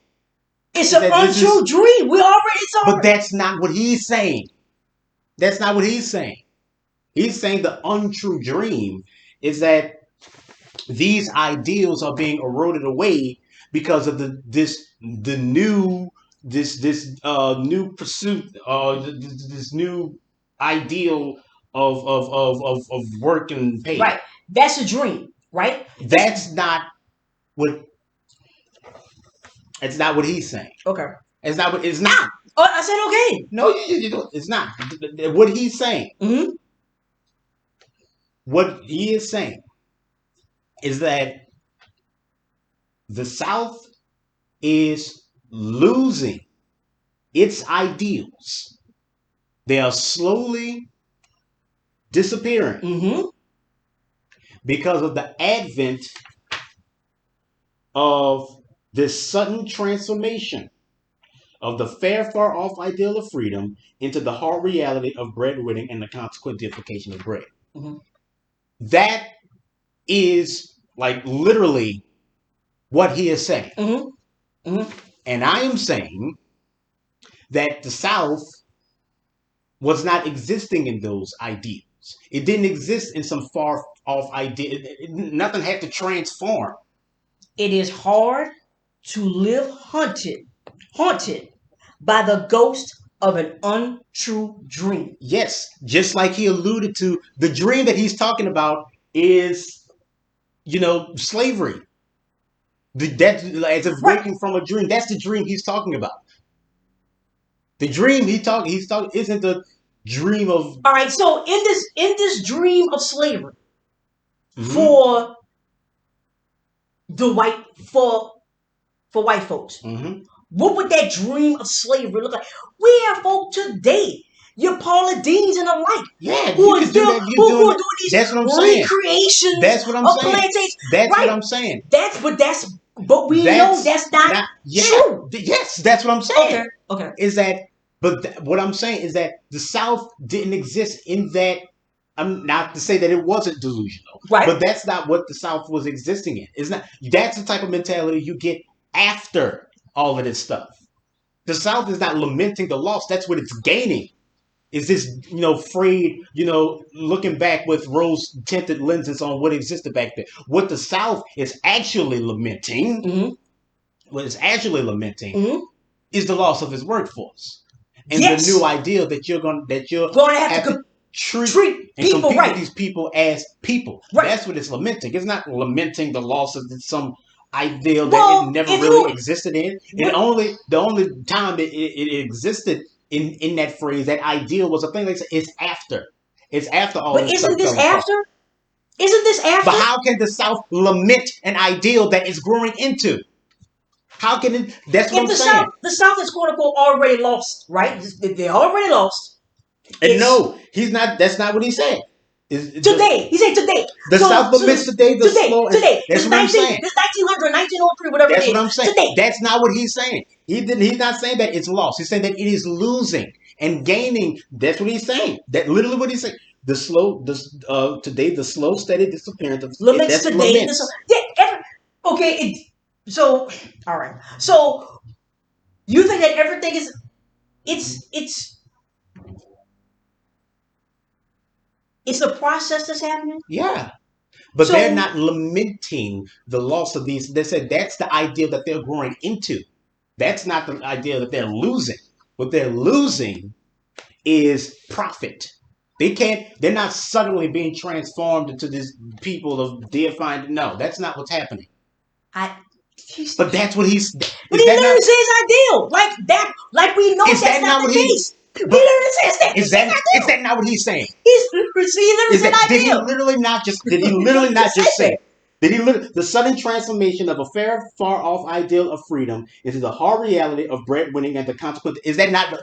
It's an untrue dream. We already saw. But that's not what he's saying. That's not what he's saying. He's saying the untrue dream is that these ideals are being eroded away because of the new new pursuit, this new ideal of work and pay. Right. That's a dream, right? That's not what. It's not what he's saying. Okay. It's not what. It's not. Oh, I said okay. No, you don't. It's not. What he's saying. Mm-hmm. What he is saying is that the South is losing its ideals. They are slowly disappearing because of the advent of this sudden transformation of the fair, far-off ideal of freedom into the hard reality of breadwinning and the consequent deification of bread. That is like literally what he is saying. And I am saying that the South was not existing in those ideals. It didn't exist in some far-off idea. Nothing had to transform. It is hard to live haunted by the ghost of an untrue dream. Yes, just like he alluded to, the dream that he's talking about is, slavery. That as if waking from a dream. That's the dream he's talking about. The dream he's talking isn't the dream of. All right, so in this dream of slavery, for the white folks, what would that dream of slavery look like? We have folk today, your Paula Deans and the like, who are doing these that's what I'm saying. recreations that's what I'm of saying. plantations. That's what I'm saying. But we know that's not true. Yes, that's what I'm saying. Okay. What I'm saying is that the South didn't exist in that. I'm not to say that it wasn't delusional, right? But that's not what the South was existing in. It's not. That's the type of mentality you get after all of this stuff. The South is not lamenting the loss. That's what it's gaining. Is this, frayed, looking back with rose-tinted lenses on what existed back then. What the South is actually lamenting, is the loss of its workforce. And the new ideal that you're going to have to treat and people compete with these people as people. Right. That's what it's lamenting. It's not lamenting the loss of some ideal that it never really existed in. The only time it existed in that phrase, that ideal was a thing like it's after. It's after all this stuff. But isn't this after? But how can the South lament an ideal that it's growing into? How can it? That's what I'm saying. The South is quote unquote already lost, right? They're already lost. And no, he's not. That's not what he said. Today, he said today. The South laments today. Today. That's what I'm saying. This 1900, 1903, whatever it is. That's what I'm saying. Today. That's not what he's saying. He's not saying that it's lost. He's saying that it is losing and gaining. That's what he's saying. That literally what he's saying. Today, the slow, steady disappearance of laments today. So all right. So you think that everything is it's a process that's happening? Yeah. But they're not lamenting the loss of these. They said that's the idea that they're growing into. That's not the idea that they're losing. What they're losing is profit. They can't. They're not suddenly being transformed into this people of deifying. No, that's not what's happening. I. But that's what he's. But Is he that not? literally says ideal. Like that. Like we know Is that's that not not the what he? case. He But literally says that. He says is ideal. that not what he's saying? He literally Is said that did he ideal. literally not just did he He literally literally not just just said say that. did he the sudden transformation of a fair far off ideal of freedom into the hard reality of breadwinning and the consequence? Is that not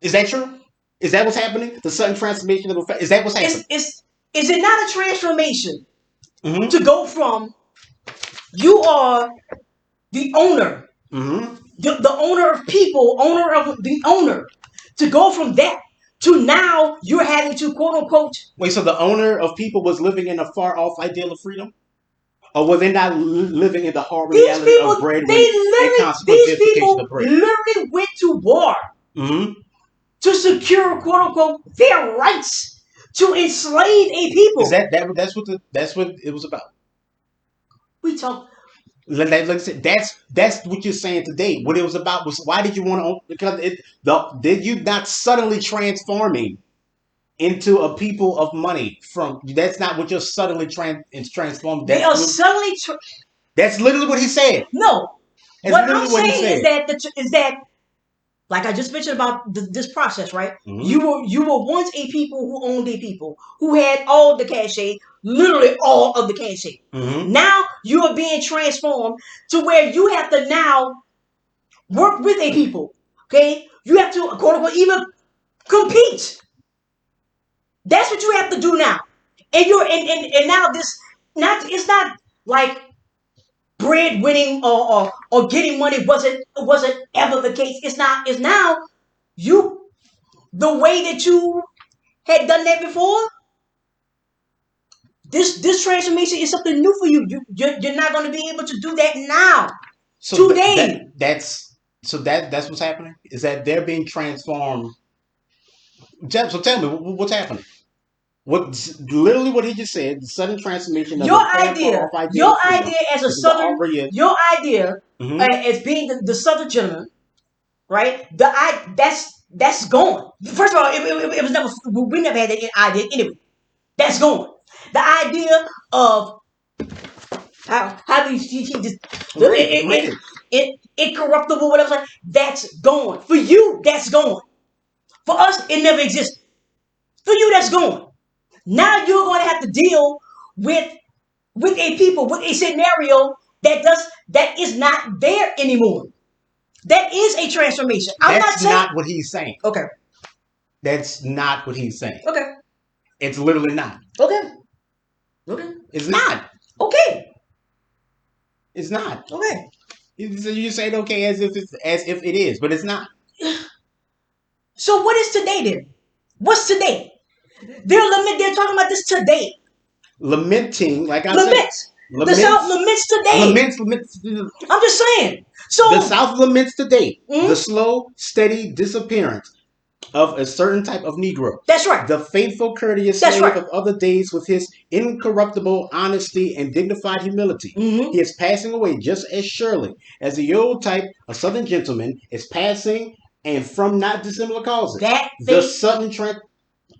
is that true? Is that what's happening? The sudden transformation of a is that what's happening? Is it not a transformation Mm-hmm. to go from you are the owner, Mm-hmm. the owner of people, owner of the owner, to go from that to now you're having to quote unquote Wait, so the owner of people was living in a far off ideal of freedom? Or were they not living in the hard these reality of people breadwinning and consequent these deification people of bread? literally went to war Mm-hmm. to secure quote unquote their rights to enslave a Is people. that's what it was about? We talk. Like I said, that's what you're saying today. What it was about was why did you want to? Because did you not suddenly transforming into a people of money from? That's not what you're suddenly transformed. They are suddenly That's literally what he said. no. That's What I'm literally what he saying said. is that like I just mentioned about this process, right? Mm-hmm. You were once a people who owned a people who had all the cachet, literally all of the cachet. Mm-hmm. Now you are being transformed to where you have to now work with a people. Okay, you have to quote unquote even compete. That's what you have to do now. And you're and now this not it's not like breadwinning or getting money wasn't ever the case. It's now you the way that you had done that before. This transformation is something new for you. You're not going to be able to do that now. So Today. that's what's happening. Is that they're being transformed? So tell me what's happening. What literally what he just said? The sudden transformation of a fair far off ideal Your of freedom idea as a into the southern, already. your idea Mm-hmm. as being the southern gentleman, right? That's gone. First of all, it was never we never had that idea anyway. That's gone. The idea of how he just Read it. incorruptible, whatever. That's gone. For you, that's gone. For us, it never existed. For you, that's gone. Now you're going to have to deal with with a people, with a scenario that is not there anymore. That is a transformation. I'm not That's saying not what he's saying. okay, That's not what he's saying. okay, It's literally not. okay, okay, It's not. okay, It's not. okay. You say it okay as if it is, but it's not. So what is today then? What's today? They're talking about this today. Lamenting, like I said, Laments. The South laments, laments today. laments. I'm just saying. The So, South laments today the mm, slow, steady disappearance of a certain type of Negro. that's right. The faithful, courteous That's slave right. of other days with his incorruptible honesty and dignified humility. Mm-hmm. He is passing away just as surely as the old type of Southern gentleman is passing and from not dissimilar causes. That The faith. sudden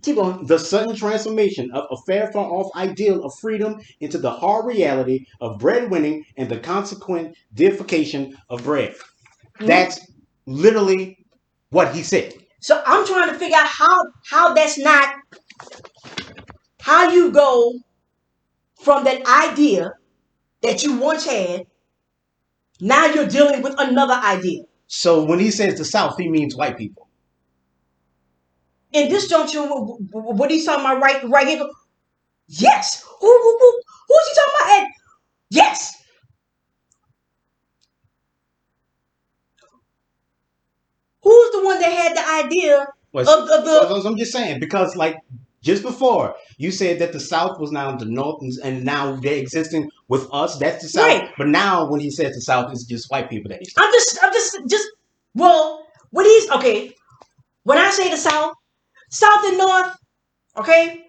Keep on. the sudden transformation of a fair far off ideal of freedom into the hard reality of breadwinning and the consequent deification of bread. Mm-hmm. That's literally what he said. So I'm trying to figure out how that's not how you go from that idea that you once had. Now you're dealing with another idea. So when he says the South, he means white people. In this juncture, what he's talking about right here. Yes. Who's he talking about? Yes. Who's the one that had the idea Well, of the so I'm just saying because like just before you said that the South was now the North and now they're existing with us. That's the South. right? But now when he says the South, it's just white people that he's talking. I'm just well, what he's okay. When I say the South, South and North, okay.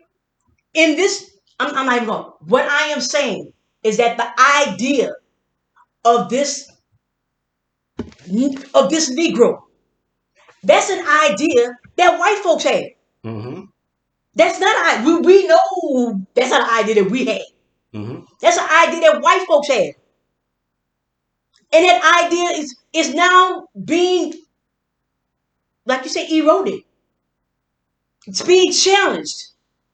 In this, I'm not even going. What I am saying is that the idea of this Negro, that's an idea that white folks had. Mm-hmm. That's not we know that's not an idea that we had. Mm-hmm. That's an idea that white folks had. And that idea is now being, like you say, eroded. It's being challenged.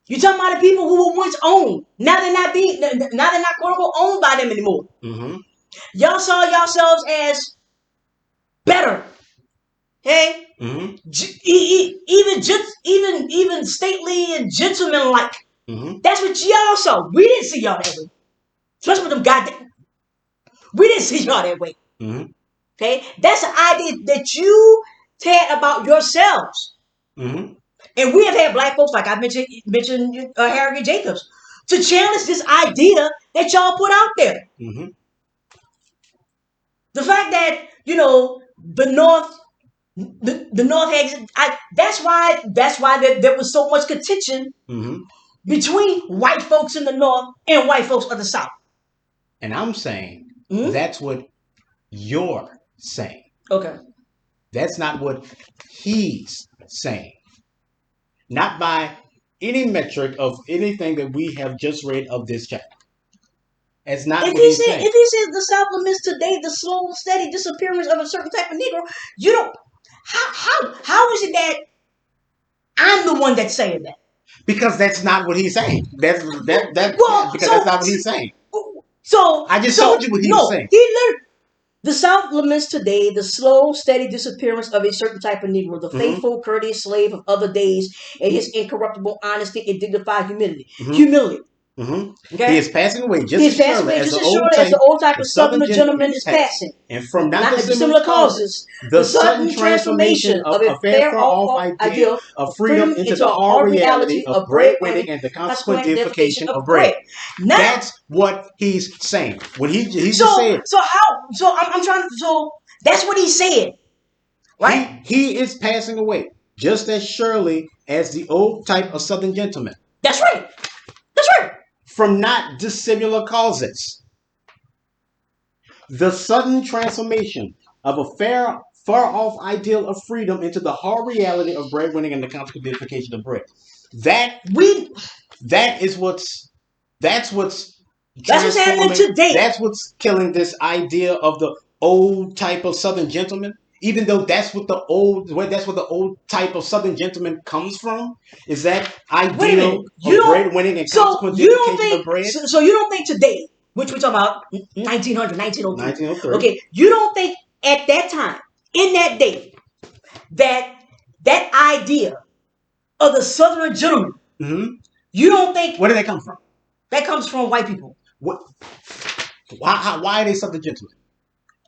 You're talking about the people who were once owned. Now they're not quote unquote owned by them anymore. Mm-hmm. Y'all saw yourselves as better. Hey? Mm-hmm. Even stately and gentlemanlike. Mm-hmm. That's what y'all saw. We didn't see y'all that way. Especially with them goddamn. We didn't see y'all that way. Mm-hmm. Okay? That's the idea that you had about yourselves. Mm-hmm. And we have had black folks, like I mentioned Harriet Jacobs, to challenge this idea that y'all put out there. Mm-hmm. The fact that, the North, the North has, that's why there was so much contention Mm-hmm. between white folks in the North and white folks of the South. And I'm saying Mm-hmm. that's what you're saying. Okay. That's not what he's saying. Not by any metric of anything that we have just read of this chapter. It's not what he's saying. If he says the South laments today the slow, steady disappearance of a certain type of Negro, you don't. How is it that I'm the one that's saying that? Because that's not what he's saying. That's Well, not what he's saying. So I just told you what he was saying. He literally. The South laments today the slow, steady disappearance of a certain type of Negro, the faithful, courteous slave of other days, and his incorruptible honesty and dignified humility. Mm-hmm. Okay? He is passing away just as the old type of Southern gentleman is passing. And from not dissimilar causes, the sudden transformation of a fair far-off idea of freedom into the hard reality of breadwinning and the consequent deification of bread. Now, that's what he's saying. When he just said. So that's what he said. Right? He is passing away just as surely as the old type of Southern gentleman. That's right. That's right. From not dissimilar causes. The sudden transformation of a far-off ideal of freedom into the hard reality of breadwinning and the consequent deification of bread. That's what's happening today. That's what's killing this idea of the old type of Southern gentleman. Even though that's what the old type of Southern gentleman comes from, is that ideal of breadwinning and consequent deification of bread. So you don't think today, which we're talking about 1900, 1903. Okay, you don't think at that time, in that day, that idea of the Southern gentleman, you don't think... Where did that come from? That comes from white people. What? Why are they Southern gentlemen?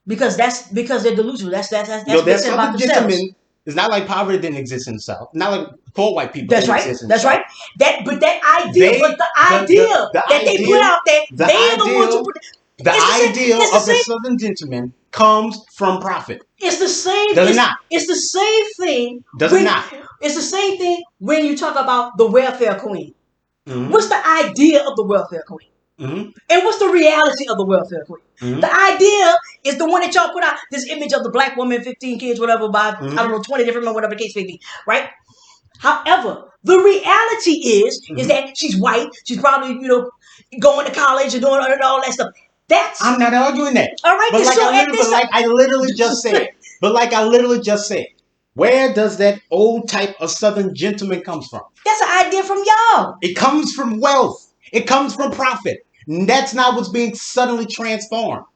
Because they're delusional. That's that Southern gentleman. It's not like poverty didn't exist in the South. Not like poor white people. That's right. That's right. The idea that they put out there, they're the ones who put the idea of the Southern gentleman comes from profit. It's the same. Does it not? It's the same thing. Does it not? It's the same thing when you talk about the welfare queen. Mm-hmm. What's the idea of the welfare queen? Mm-hmm. And what's the reality of the welfare queen? Mm-hmm. The idea is the one that y'all put out, this image of the black woman, 15 kids, whatever, by, I don't know, 20 different men, whatever the case may be, right? However, the reality is that she's white. She's probably, going to college and doing all that stuff. I'm not arguing that. All right. But like I literally just said, where does that old type of Southern gentleman comes from? That's an idea from y'all. It comes from wealth. It comes from profit. That's not what's being suddenly transformed.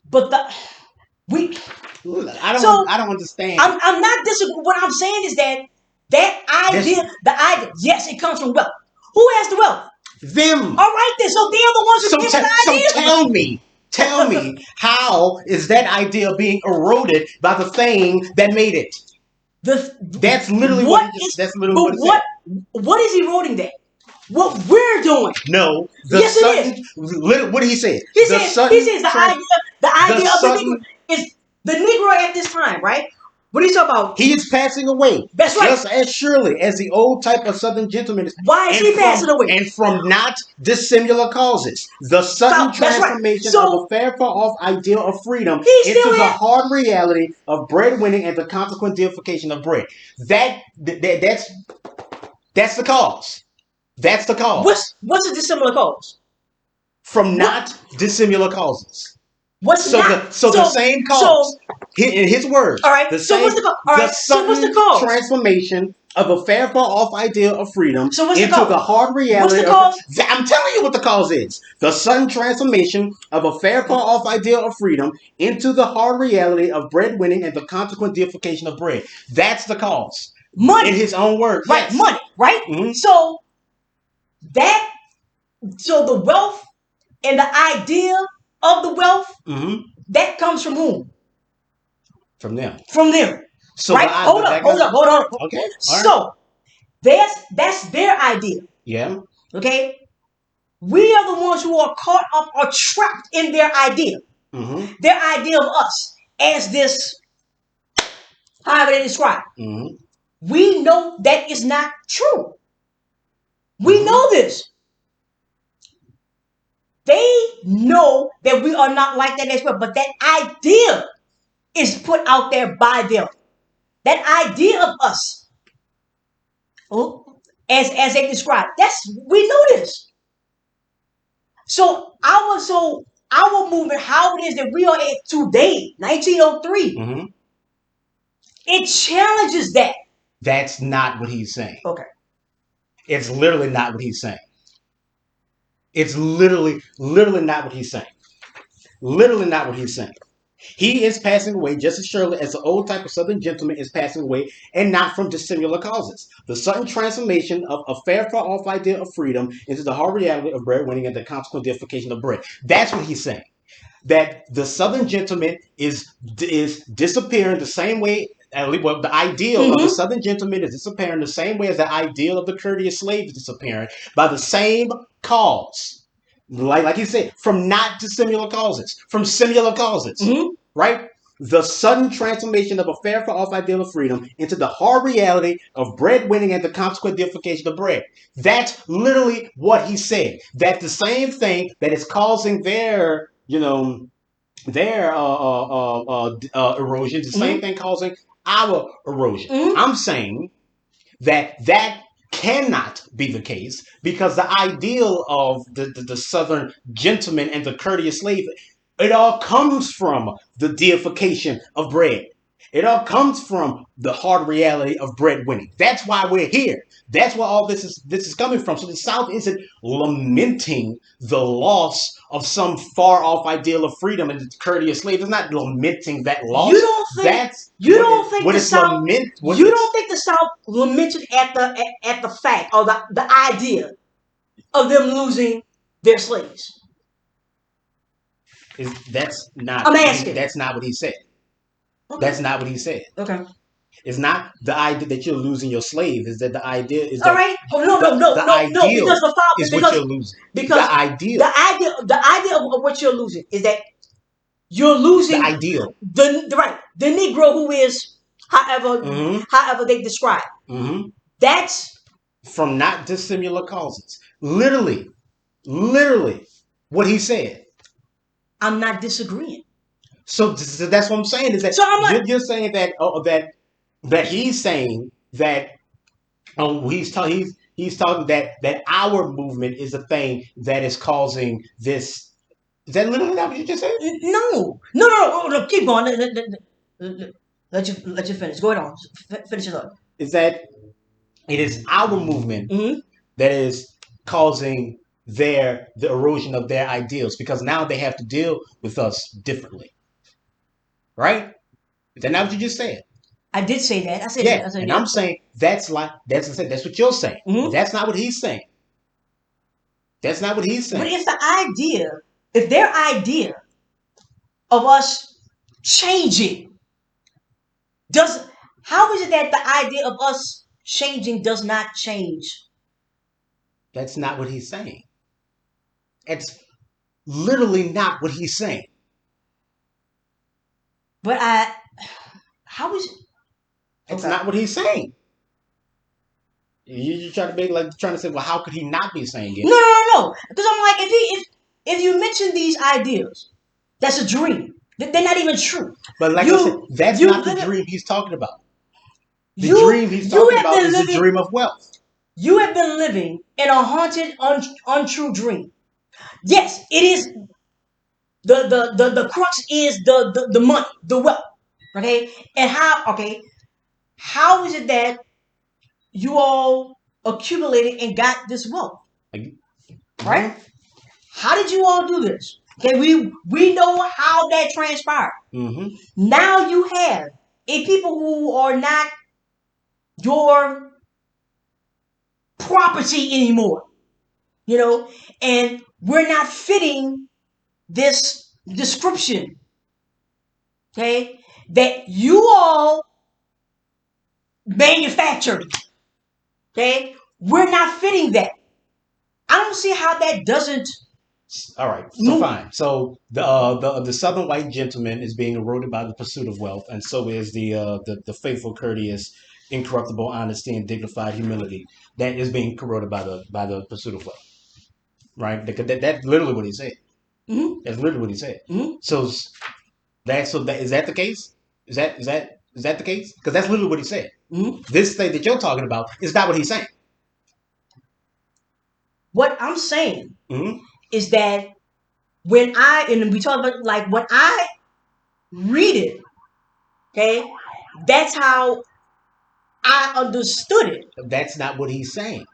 But I don't understand. I'm not disagreeing. What I'm saying is that idea, yes, it comes from wealth. Who has the wealth? Them. All right then. So they're the ones who give the idea. So tell me, how is that idea being eroded by the thing that made it? That's literally what it is. What is eroding that? What we're doing? No. Yes, it is. What did he say? He says the idea of the Negro is the Negro at this time, right? What are you talking about? He is passing away. That's right. Just as surely as the old type of Southern gentleman is. Why is he passing away? And from not dissimilar causes. The sudden transformation of a fair far-off ideal of freedom into the hard reality of breadwinning and the consequent deification of bread. That's That's the cause. That's the cause. What's a dissimilar cause? From What not dissimilar causes. what's So not the same so cause. In his words, all right. the So what's same the cause? All the right. So what's the sudden cause? transformation of a fair far off idea of freedom So what's the into the cause? hard What's the reality of. cause? I'm telling you what the cause is. The sudden transformation of a fair far off idea of freedom into the hard reality of breadwinning and the consequent deification of bread. That's the cause. In Money. his own words, Right, yes. money, right? Mm-hmm. That so the wealth and the idea of the wealth Mm-hmm. that comes from whom? From them. From them. So Right? Hold up, that got hold on. okay. All right. So that's their idea. Yeah. Okay? We are the ones who are caught up or trapped in their idea. Mm-hmm. Their idea of us as this, however they describe. Mm-hmm. We know that is not true. We Mm-hmm. know this. They know that we are not like that as well, but that idea is put out there by them. That idea of us, oh, as they describe, that's we know this. So our movement, how it is that we are at today, 1903, Mm-hmm. it challenges that. That's not what he's saying. Okay. It's literally not what he's saying. It's literally not what he's saying. Literally not what he's saying. He is passing away just as surely as the old type of Southern gentleman is passing away, and not from dissimilar causes. The sudden transformation of a fair, far off idea of freedom into the hard reality of breadwinning and the consequent deification of bread. That's what he's saying. That the Southern gentleman is disappearing the same way. Well, the ideal of the Mm-hmm. Southern gentleman is disappearing the same way as the ideal of the courteous slave is disappearing by the same cause. Like you said, from not dissimilar causes, from similar causes, Mm-hmm. right? The sudden transformation of a fair for off ideal of freedom into the hard reality of breadwinning and the consequent deification of bread. That's literally what he said. That the same thing that is causing their, erosion, the same Mm-hmm. thing causing our erosion. Mm-hmm. I'm saying that cannot be the case because the ideal of the Southern gentleman and the courteous slave, it all comes from the deification of bread. It all comes from the hard reality of breadwinning. That's why we're here. That's where all this is coming from. So the South isn't lamenting the loss of some far off ideal of freedom and the courteous slave. It's not lamenting that You loss. don't think That's you don't think what the it's South lament. What you it's don't think the South lamented at the fact or the idea of them losing their slaves. is that's not I'm what he, asking. that's not what he said. Okay. That's not what he said. Okay. It's not the idea that you're losing your slave. Is that the idea is All that right. Oh, no, no, no, the no, no. Because ideal the father, is what you're losing. because The ideal. the idea of what you're losing is that you're The losing ideal. the Negro who is Mm-hmm. however they describe. Mm-hmm. That's From not dissimilar causes. Literally, what he said. I'm not disagreeing. So that's what I'm saying. Is that So I'm like, you're saying that he's saying that he's talking that our movement is the thing that is causing this. Is that literally not what you just said? no. Keep going. Let you finish. Go ahead on. Finish it up. Is that it is our movement Mm-hmm. that is causing the erosion of their ideals because now they have to deal with us differently, right? Is that not what you just said? I did say that. I said Yeah, that. I said and yeah. I'm saying that's what you're saying. Mm-hmm. That's not what he's saying. That's not what he's But saying. if their idea of us changing does, how is it that the idea of us changing does not change? That's not what he's saying. It's literally not what he's saying. But how is it? It's Okay. not what he's saying. You try to make like trying to say, well, how could he not be saying it? No. Because I'm like, if you mention these ideas, that's a dream. They're not even true. But like I said, that's not the dream he's talking about. The You dream he's you talking have about been is the living. dream of wealth. You have been living in a haunted, untrue dream. Yes, it is the crux is the money, the wealth. Okay, and how is it that you all accumulated and got this wealth? Like, Right? How did you all do this? Okay, we know how that transpired. mm-hmm. Now you have a people who are not your property anymore, you know, and we're not fitting this description, okay, that you all manufactured, okay, we're not fitting that. I don't see how that doesn't All right, so move. fine. So the southern white gentleman is being eroded by the pursuit of wealth, and so is the faithful, courteous, incorruptible honesty and dignified humility that is being corroded by the pursuit of wealth. Right? That's literally what he said. Mm-hmm. That's literally what he said. Mm-hmm. So is that the case? Is that the case? Because that's literally what he said. Mm-hmm. This thing that you're talking about is not what he's saying. What I'm saying Mm-hmm. is that and we talk about like when I read it, okay, that's how I understood it. That's not what he's saying.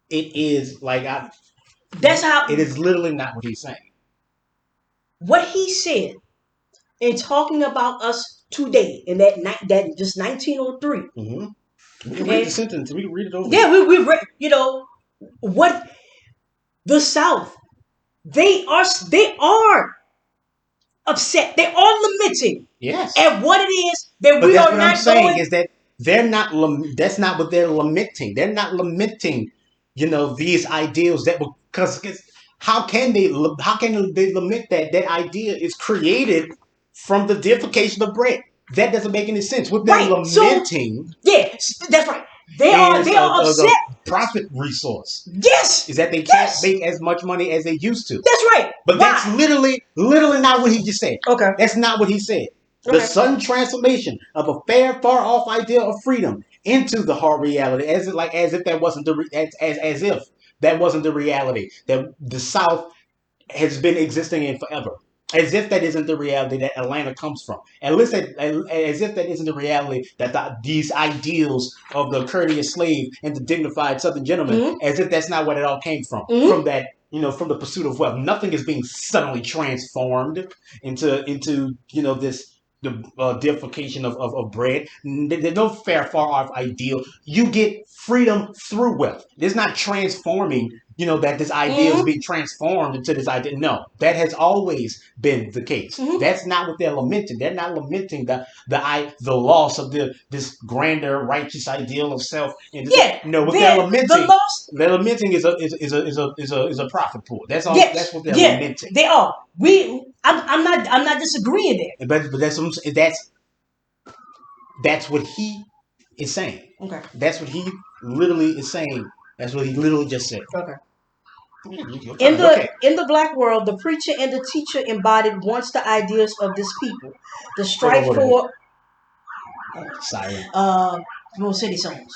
It is like I. That's how It is literally not what he's saying. what he said in talking about us today in that night that just 1903. Mm-hmm. We can read the Okay, sentence. We can read it over. yeah, we read, what the South they are upset. They are lamenting Yes. at what it is that But we that's are what I'm not saying going. is that they're not. That's not what they're lamenting. They're not lamenting, these ideals that were because how can they lament that idea is created from the deification of bread? That doesn't make any sense. What they're Right. So lamenting yeah, that's right. is They are the upset. profit resource. Yes. Is that they can't Yes. make as much money as they used to. That's right. But that's Why? literally not what he just said. Okay. That's not what he said. The Okay. sudden transformation of a fair, far off idea of freedom into the hard reality, as if that wasn't as if that wasn't the reality that the South has been existing in forever. As if that isn't the reality that Atlanta comes from. As if that isn't the reality that these ideals of the courteous slave and the dignified Southern gentleman, Mm-hmm. as if that's not what it all came from. Mm-hmm. From that, from the pursuit of wealth. Nothing is being suddenly transformed into this the deification of bread. There's no fair, far off ideal. You get freedom through wealth. It's not transforming, that this idea is Mm-hmm. being transformed into this idea. No, that has always been the case. Mm-hmm. That's not what they're lamenting. They're not lamenting the loss of this grander, righteous ideal of self. And Yeah. no, what The lost. they're lamenting is a profit pool. That's all. That's Yes. what they're Yeah. lamenting. They are. I'm not disagreeing there. But that's what he is saying. Okay. That's what he literally is saying. That's what he literally just said. Okay. You're In fine. Okay. the black world, the preacher and the teacher embodied once the ideas of this people. The Hold on. strife Hold on. for Siren. uh more city songs.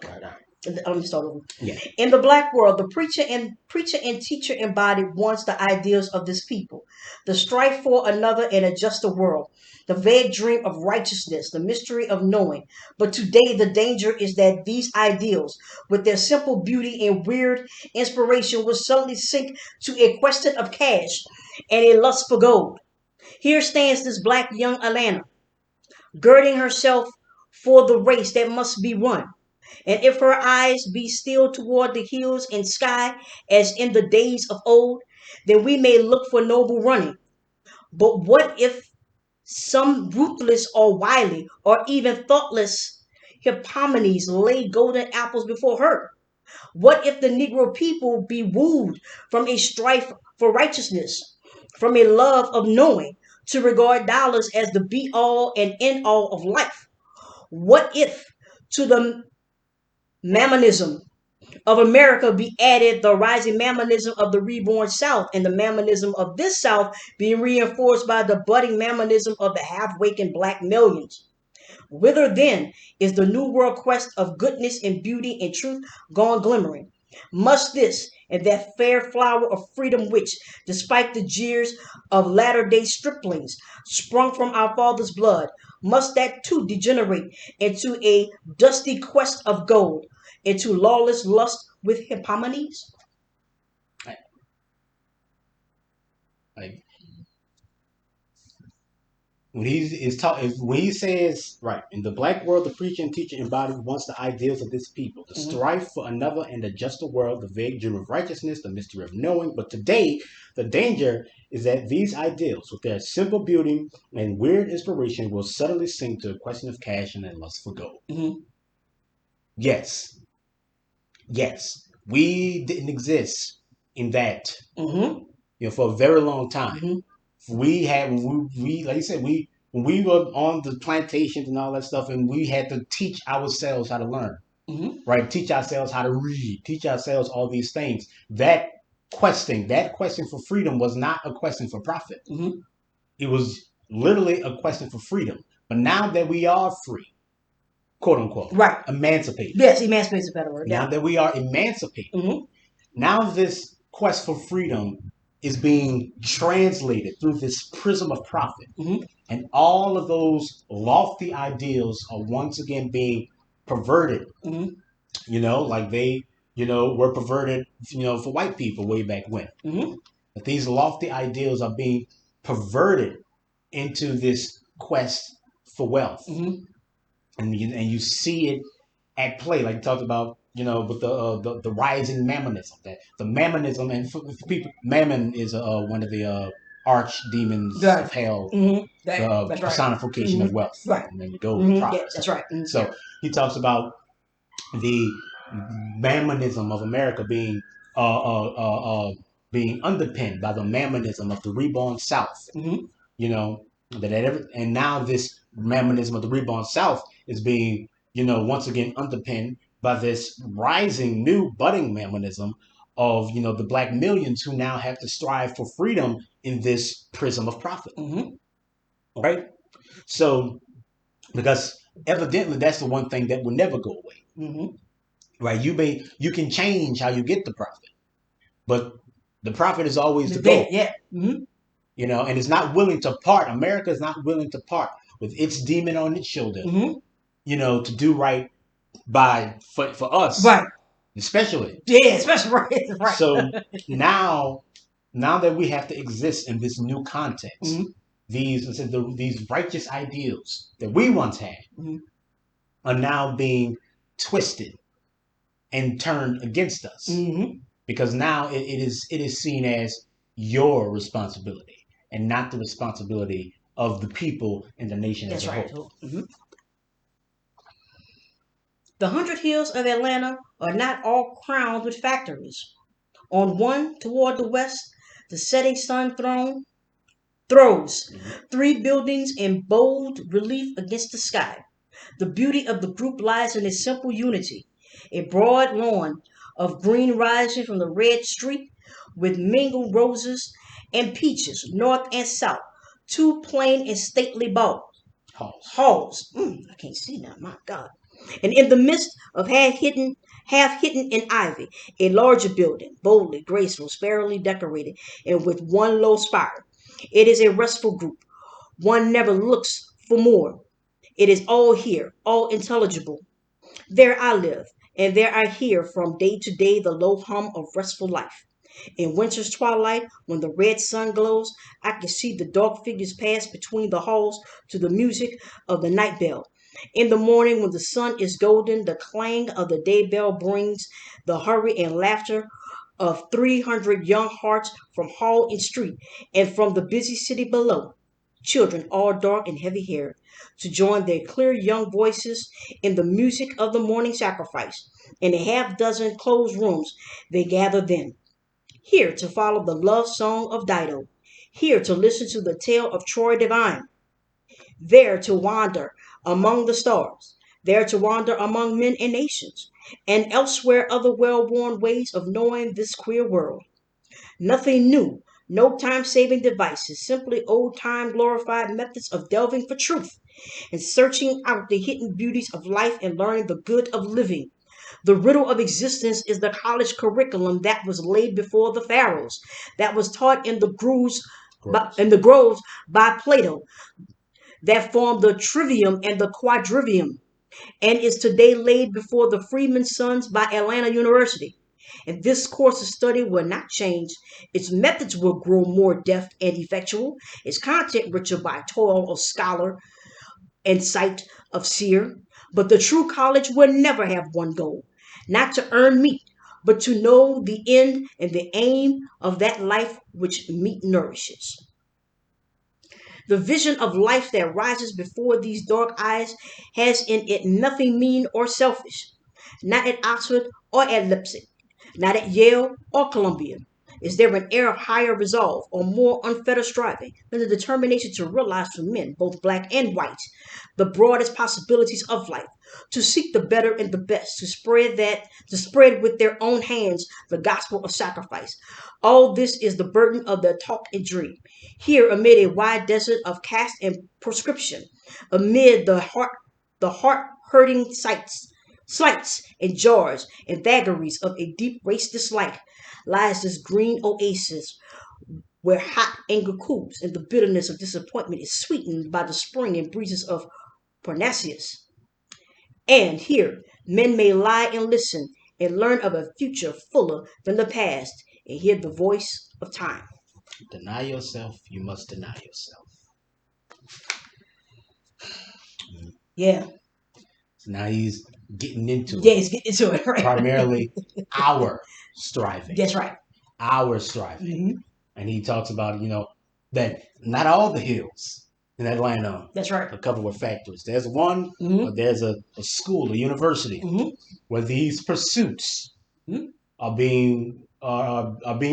All right. Let me start over. Yeah. In the black world, the preacher and teacher embodied once the ideals of this people, the strife for another and a juster world, the vague dream of righteousness, the mystery of knowing. But today, the danger is that these ideals, with their simple beauty and weird inspiration, will suddenly sink to a question of cash and a lust for gold. Here stands this black young Atlanta, girding herself for the race that must be run. And if her eyes be still toward the hills and sky, as in the days of old, then we may look for noble running. But what if some ruthless or wily or even thoughtless Hippomenes lay golden apples before her? What if the Negro people be wooed from a strife for righteousness, from a love of knowing, to regard dollars as the be all and end all of life? What if to the mammonism of America be added the rising mammonism of the reborn South, and the mammonism of this South be reinforced by the budding mammonism of the half wakened black millions. Whither then is the new world quest of goodness and beauty and truth gone glimmering? Must this and that fair flower of freedom which, despite the jeers of latter-day striplings, sprung from our fathers' blood, must that too degenerate into a dusty quest of gold, into lawless lust with Hippomenes? Like, like when he says right in the black world, the preacher and teacher embodied once the ideals of this people, the Mm-hmm. strife for another and a juster world, the vague dream of righteousness, the mystery of knowing. But today, the danger is that these ideals, with their simple beauty and weird inspiration, will suddenly sink to a question of cash and a lust for gold. Mm-hmm. Yes, yes, we didn't exist in that, Mm-hmm. for a very long time. Mm-hmm. We had we like you said when we were on the plantations and all that stuff, and we had to teach ourselves how to learn, Mm-hmm. right? Teach ourselves how to read, teach ourselves all these things. That question for freedom was not a question for profit. Mm-hmm. It was literally a question for freedom. But now that we are free, quote unquote, Right. emancipated, Yes, emancipate is a better word. now Yeah. that we are emancipated, Mm-hmm. now this quest for freedom is being translated through this prism of profit. Mm-hmm. And all of those lofty ideals are once again being perverted, Mm-hmm. like they, were perverted, for white people way back when. Mm-hmm. But these lofty ideals are being perverted into this quest for wealth. Mm-hmm. And you see it at play, like you talked about, with the rising mammonism. That the mammonism, and for people, mammon is one of the arch demons Right. of hell, Mm-hmm. the That's right. personification Mm-hmm. of wealth, Right. and then the golden Mm-hmm. Yeah, prophet. that's right. Mm-hmm. Yeah. So he talks about the mammonism of America uh, uh, uh, being underpinned by the mammonism of the reborn South. Mm-hmm. You know and now this mammonism of the reborn South is being, once again underpinned by this rising new budding mammonism of, the black millions who now have to strive for freedom in this prism of profit, Mm-hmm. right? So because evidently that's the one thing that will never go away, Mm-hmm. right? You can change how you get the profit, but the profit is always The the bed. goal. Yeah. Mm-hmm. And it's not willing to part. America is not willing to part with its demon on its shoulder, Mm-hmm. to do right for us, Right. especially. Yeah, especially right. Right. So now that we have to exist in this new context, Mm-hmm. these righteous ideals that we once had Mm-hmm. are now being twisted and turned against us, Mm-hmm. because now it is seen as your responsibility and not the responsibility of the people and the nation as That's a right. whole. So, the 100 hills of Atlanta are not all crowned with factories. On one toward the west, the setting sun throws Mhm. three buildings in bold relief against the sky. The beauty of the group lies in its simple unity, a broad lawn of green rising from the red street with mingled roses and peaches north and south, two plain and stately Halls. halls. I can't see now, my God. And in the midst of half hidden in ivy, a larger building, boldly, graceful, sparely decorated, and with one low spire. It is a restful group. One never looks for more. It is all here, all intelligible. There I live, and there I hear from day to day the low hum of restful life. In winter's twilight, when the red sun glows, I can see the dark figures pass between the halls to the music of the night bell. In the morning, when the sun is golden, the clang of the day bell brings the hurry and laughter of 300 young hearts from hall and street and from the busy city below. Children, all dark and heavy haired, to join their clear young voices in the music of the morning sacrifice. In a half dozen closed rooms, they gather then. Here to follow the love song of Dido. Here to listen to the tale of Troy divine. There to wander among the stars. there to wander among men and nations, and elsewhere other well-worn ways of knowing this queer world. Nothing new, no time-saving devices, simply old-time glorified methods of delving for truth and searching out the hidden beauties of life and learning the good of living. The riddle of existence is the college curriculum that was laid before the pharaohs, that was taught in Gross. in the groves by Plato, that formed the trivium and the quadrivium, and is today laid before the freedmen's sons by Atlanta University. And this course of study will not change. Its methods will grow more deft and effectual, its content richer by toil of scholar and sight of seer. But the true college will never have one goal, not to earn meat, but to know the end and the aim of that life which meat nourishes. The vision of life that rises before these dark eyes has in it nothing mean or selfish. Not at Oxford or at Leipzig, not at Yale or Columbia. Is there an air of higher resolve or more unfettered striving than the determination to realize for men, both black and white, the broadest possibilities of life, to seek the better and the best, to spread with their own hands the gospel of sacrifice? All this is the burden of their talk and dream. Here, amid a wide desert of caste and prescription, amid the heart hurting slights and jars and vagaries of a deep race dislike, lies this green oasis where hot anger cools and the bitterness of disappointment is sweetened by the spring and breezes of Parnassus. And here men may lie and listen and learn of a future fuller than the past and hear the voice of time. Deny yourself. You must deny yourself. Yeah, So now he's getting into yeah, it. it's getting into it, right? Primarily our striving. That's right. Our striving. Hmm. And he talks about, that not all the hills in Atlanta That's right. are covered with factories. There's one, Hmm. or there's a school, a university, Hmm. where these pursuits Hmm. are being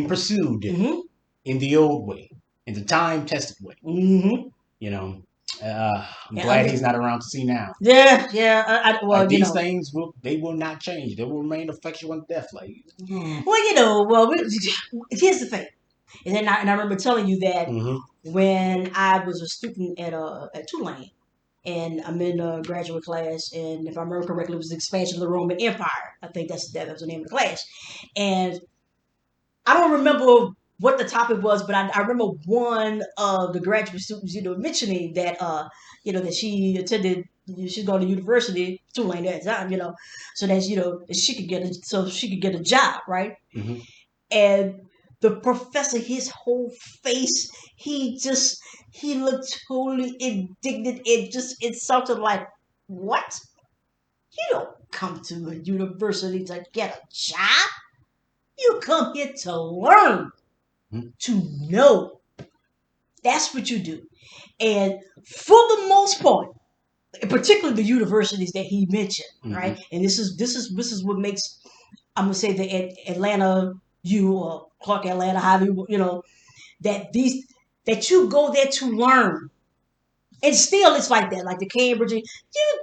pursued Hmm. in the old way, in the time tested way. Hmm. You know, I'm And glad he's not around to see now. yeah, yeah. Like Well, these things will not change. They will remain effectual in death. Like, here's the thing, and I remember telling you that mm-hmm, when I was a student at Tulane, and I'm in a graduate class, and if I remember correctly, it was the expansion of the Roman Empire. I think that was the name of the class, and I don't remember what the topic was, but I remember one of the graduate students, mentioning that that she attended. She's going to university, Tulane at the time, so that that she could get a job, right? mm-hmm. And the professor, his whole face, he looked totally indignant. It sounded like, what? You don't come to a university to get a job. You come here to learn, to know. That's what you do. And for the most part, particularly the universities that he mentioned, Mm-hmm. right? And this is what makes, I'm gonna say, the Atlanta U or Clark Atlanta, however that you go there to learn. And still, it's like that. Like the Cambridge, you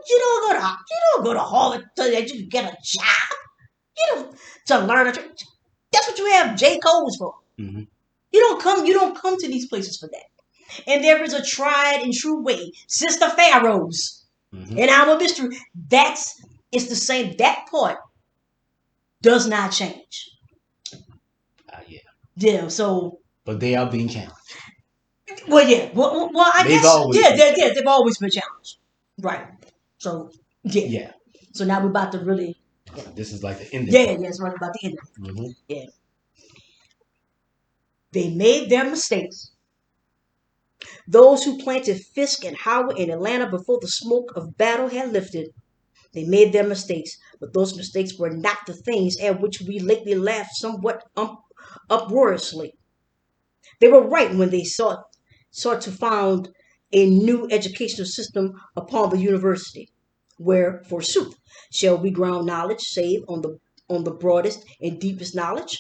don't go to Harvard so that you can get a job. You don't to learn. That's what you have J codes for. Mm-hmm. You don't come to these places for that. And there is a tried and true way since the pharaohs Mm-hmm. in our mystery. It's the same. That part does not change. Yeah. Yeah. So, But they are being challenged. well, yeah. Well, I They've guess, always yeah, been yeah, they've always been challenged, right? So, yeah. Yeah. So now we're about to really, yeah, This is like the ending yeah, part. yeah. It's right about the end. Mm-hmm. Yeah. They made their mistakes. Those who planted Fisk and Howard in Atlanta before the smoke of battle had lifted, they made their mistakes, but those mistakes were not the things at which we lately laughed somewhat uproariously. They were right when they sought to found a new educational system upon the university, where, forsooth, shall we ground knowledge save on the broadest and deepest knowledge?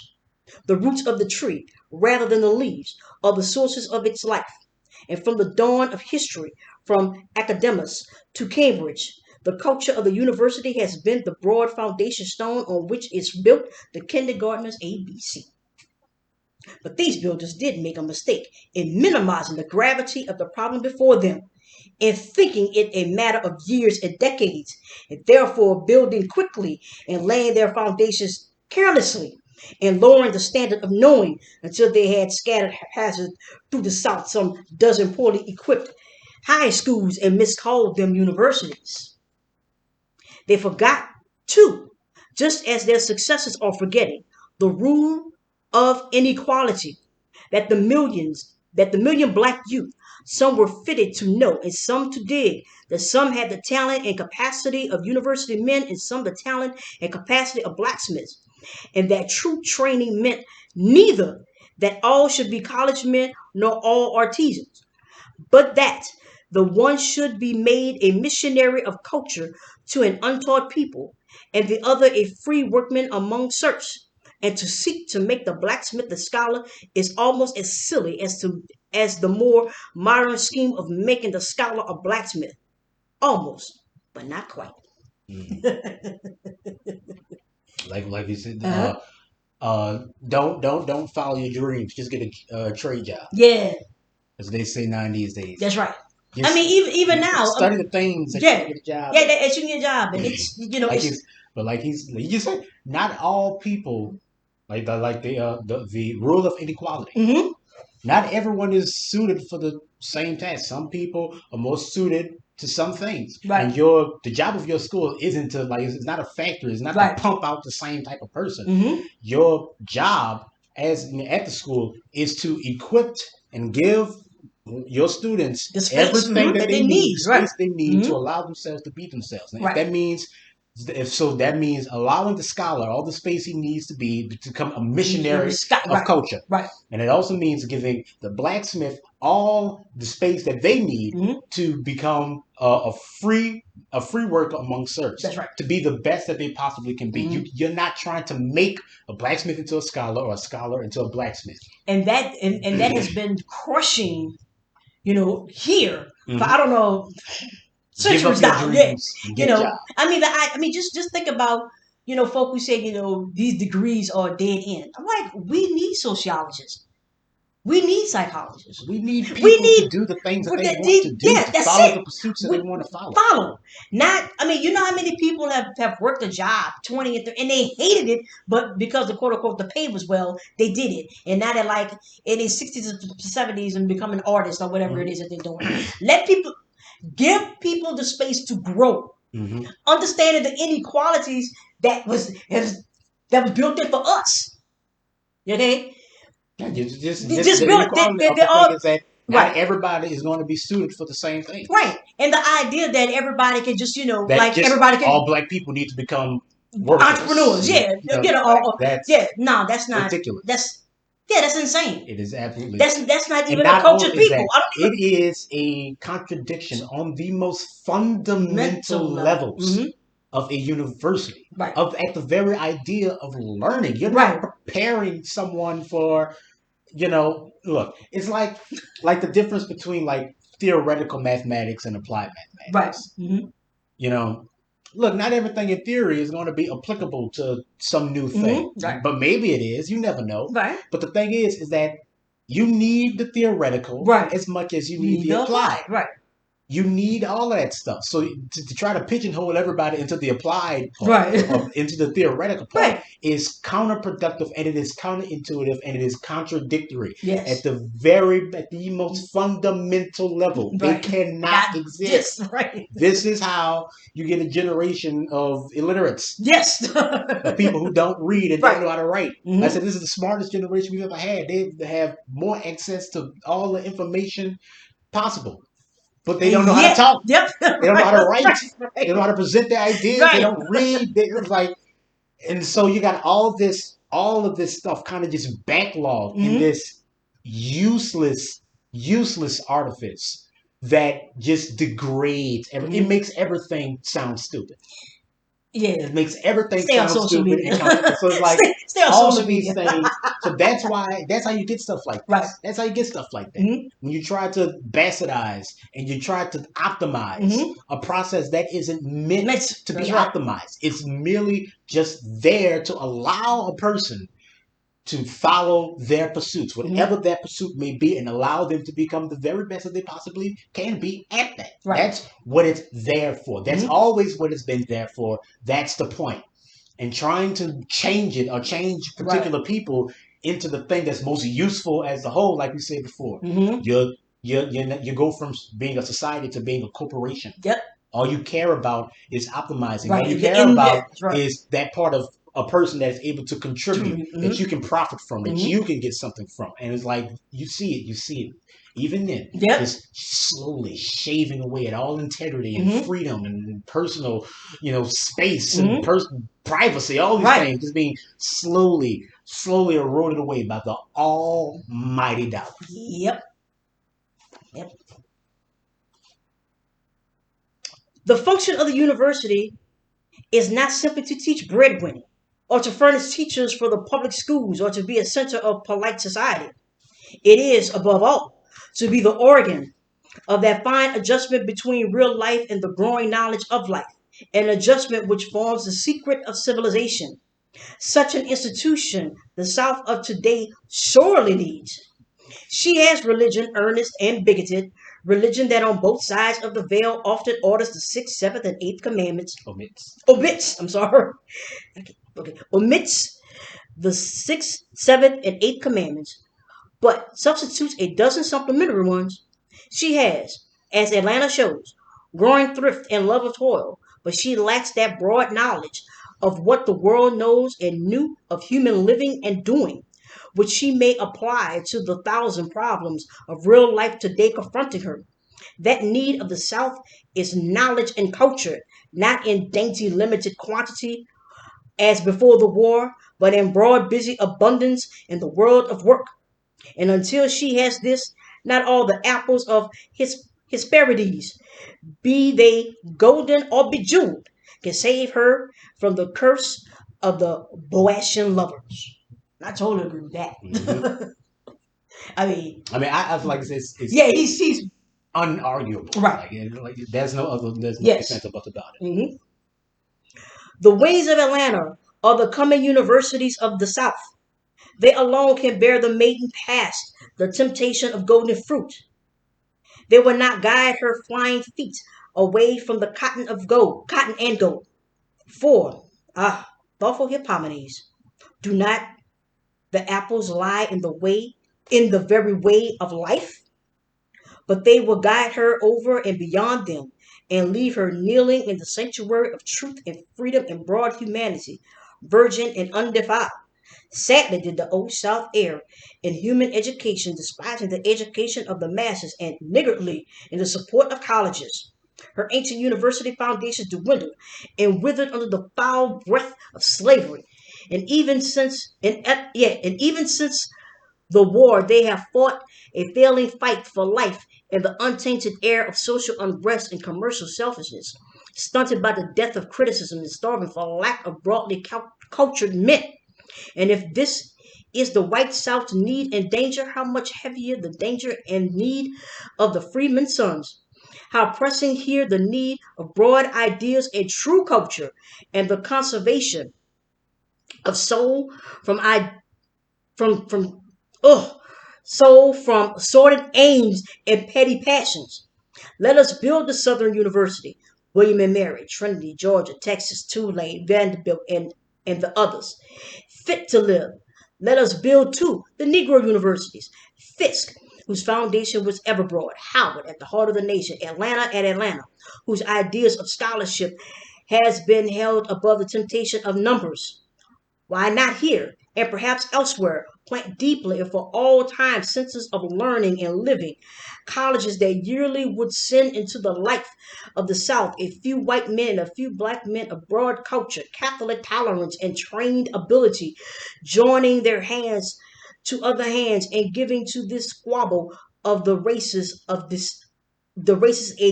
The roots of the tree, rather than the leaves, are the sources of its life. And from the dawn of history, from Academus to Cambridge, The culture of the university has been the broad foundation stone on which is built the kindergartner's ABC. But these builders did make a mistake in minimizing the gravity of the problem before them, in thinking it a matter of years and decades, and therefore building quickly and laying their foundations carelessly, and lowering the standard of knowing until they had scattered haphazard through the South some dozen poorly equipped high schools and miscalled them universities. They forgot, too, just as their successors are forgetting, the rule of inequality that the million black youth, some were fitted to know and some to dig, that some had the talent and capacity of university men and some the talent and capacity of blacksmiths, and that true training meant neither that all should be college men nor all artisans, but that the one should be made a missionary of culture to an untaught people, and the other a free workman among serfs. And to seek to make the blacksmith the scholar is almost as silly as the more modern scheme of making the scholar a blacksmith. Almost, but not quite. Mm. Like you said, Uh-huh. don't follow your dreams. Just get a trade job, Yeah, as they say now these days. that's right. I Just mean, even now, study the things that you yeah, can get a job. yeah, that it's your job, and it's Like it's he's, but like he just said, not all people the rule of inequality. mm-hmm, Not everyone is suited for the same task. Some people are more suited to some things, right, and the job of your school isn't to it's not a factory. It's not to right, pump out the same type of person. mm-hmm, Your job as at the school is to equip and give your students the space everything that that they they need, the need, right, space they need to mm-hmm, allow themselves to be themselves. And if right, that means if so, that means allowing the scholar all the space he needs to be to become a missionary of right, culture. right, And it also means giving the blacksmith all the space that they need mm-hmm, to become a free worker among serfs, that's right, to be the best that they possibly can be. mm-hmm. You're not trying to make a blacksmith into a scholar or a scholar into a blacksmith. And that has been crushing, here for I Hmm. don't know Give centuries up your now. Yeah, dreams and get a job. I mean, just think about folk who say these degrees are dead end. I'm like, we need sociologists, we need psychologists, We need we people to need do the things that with they that. want to do, Yeah, to that's follow it. the pursuits that they We want to follow. follow. Not, I mean, you know how many people have worked a job 20 and 30, and they hated it, but because the quote unquote the pay was well, they did it, and now they're like in their 60s to 70s and become an artist or whatever it is that they're doing. Let people Give people the space to grow, Hmm. understanding the inequalities that was built in for us. Okay, Yeah, they just just the built. inequality of They the thing all is that right, not everybody is going to be suited for the same things. right, and the idea that everybody can just That like just everybody can all black people need to become workers. entrepreneurs. Yeah, Like yeah. that's No, that's not. ridiculous. That's insane. It is absolutely, That's not and even a not cultured only is people. that, I don't it is a contradiction on the most even fundamental mental level. levels of a university, Right, of at the very idea of learning. You're not right, preparing someone for, look, it's like the difference between like theoretical mathematics and applied right, mathematics. You know, look, not everything in theory is going to be applicable to some new thing, right, but maybe it is. You never know. right, But the thing is that you need the theoretical right. as much as you You need need the to applied. apply. Right, You need all of that stuff. So to try to pigeonhole everybody into the applied part right, or into the theoretical part right. is counterproductive, and it is counterintuitive, and it is contradictory Yes. at the most fundamental level. They Right. cannot Not exist. this. Right. This is how you get a generation of illiterates, Yes. of people who don't read and don't Right. know how to write. I Mm-hmm. said, this is the smartest generation we've ever had. They have more access to all the information possible, but they And don't know how to yet, talk. yep. They don't know Right. how to write. Right. They don't know Right. how to present their ideas. They Right. don't read. It's like, and so you got all of this stuff kind of just backlogged in Mm-hmm. this useless artifice that just degrades. It Mm-hmm. makes everything sound stupid. Yeah. It makes everything Stay on sound social stupid media. and come. So it's like Stay on all social of these media. things. So that's how you get stuff like Right. this. That's how you get stuff like that. Hmm. When you try to bastardize and you try to optimize Hmm. a process that isn't meant Next. to be That's right. optimized, it's merely just there to allow a person to follow their pursuits, Hmm. whatever that pursuit may be, and allow them to become the very best that they possibly can be at that. Right. That's what it's there for. That's Hmm. always what it's been there for. That's the point. And trying to change it or change Right. particular people into the thing that's most useful as a whole, like we said before, Hmm. you go from being a society to being a corporation. Yep. All you care about is optimizing. All you Right. The care end about there. That's right. is that part of a person that's able to contribute, that Hmm. you can profit from, that Hmm. you can get something from. And it's like you see it. Even then, Yep. just slowly shaving away at all integrity and Hmm. freedom and personal, space and Hmm. privacy, all these Right. things just being slowly eroded away by the almighty dollar. Yep. Yep. The function of the university is not simply to teach breadwinning or to furnish teachers for the public schools or to be a center of polite society. It is, above all, to be the organ of that fine adjustment between real life and the growing knowledge of life, an adjustment which forms the secret of civilization. Such an institution the South of today sorely needs. She has religion, earnest and bigoted, religion that on both sides of the veil often orders the sixth, seventh, and eighth commandments, Omits. I'm sorry, okay, omits the sixth, seventh, and eighth commandments, but substitutes a dozen supplementary ones. She has, as Atlanta shows, growing thrift and love of toil, but she lacks that broad knowledge of what the world knows and knew of human living and doing, which she may apply to the thousand problems of real life today confronting her. That need of the South is knowledge and culture, not in dainty limited quantity as before the war, but in broad busy abundance in the world of work. And until she has this, not all the apples of his Hesperides, be they golden or bejeweled, can save her from the curse of the Boasian lovers. I totally agree with Mm-hmm. that. I mean, I mean, I feel like it's yeah, he's unarguable. right. Like there's no Yes. defense about it. Hmm. The wings of Atlanta are the coming universities of the South. They alone can bear the maiden past the temptation of golden fruit. They will not guide her flying feet away from the cotton and gold. For, thoughtful Hippomenes, do not the apples lie in the very way of life? But they will guide her over and beyond them and leave her kneeling in the sanctuary of truth and freedom and broad humanity, virgin and undefiled. Sadly did the old South err in human education, despising the education of the masses and niggardly in the support of colleges. Her ancient university foundations dwindled and withered under the foul breath of slavery. And even since the war, they have fought a failing fight for life in the untainted air of social unrest and commercial selfishness, stunted by the death of criticism and starving for lack of broadly cultured men. And if this is the white South's need and danger, how much heavier the danger and need of the freedmen's sons? How pressing here the need of broad ideas and true culture and the conservation of soul from I from ugh soul from sordid aims and petty passions. Let us build the Southern University, William and Mary, Trinity, Georgia, Texas, Tulane, Vanderbilt, and the others, fit to live. Let us build too the Negro universities, Fisk, whose foundation was ever broad, Howard at the heart of the nation, Atlanta, whose ideas of scholarship has been held above the temptation of numbers. Why not here, and perhaps elsewhere, plant deeply and for all time senses of learning and living, colleges that yearly would send into the life of the South a few white men, a few black men of broad culture, Catholic tolerance, and trained ability, joining their hands to other hands and giving to this squabble of the races a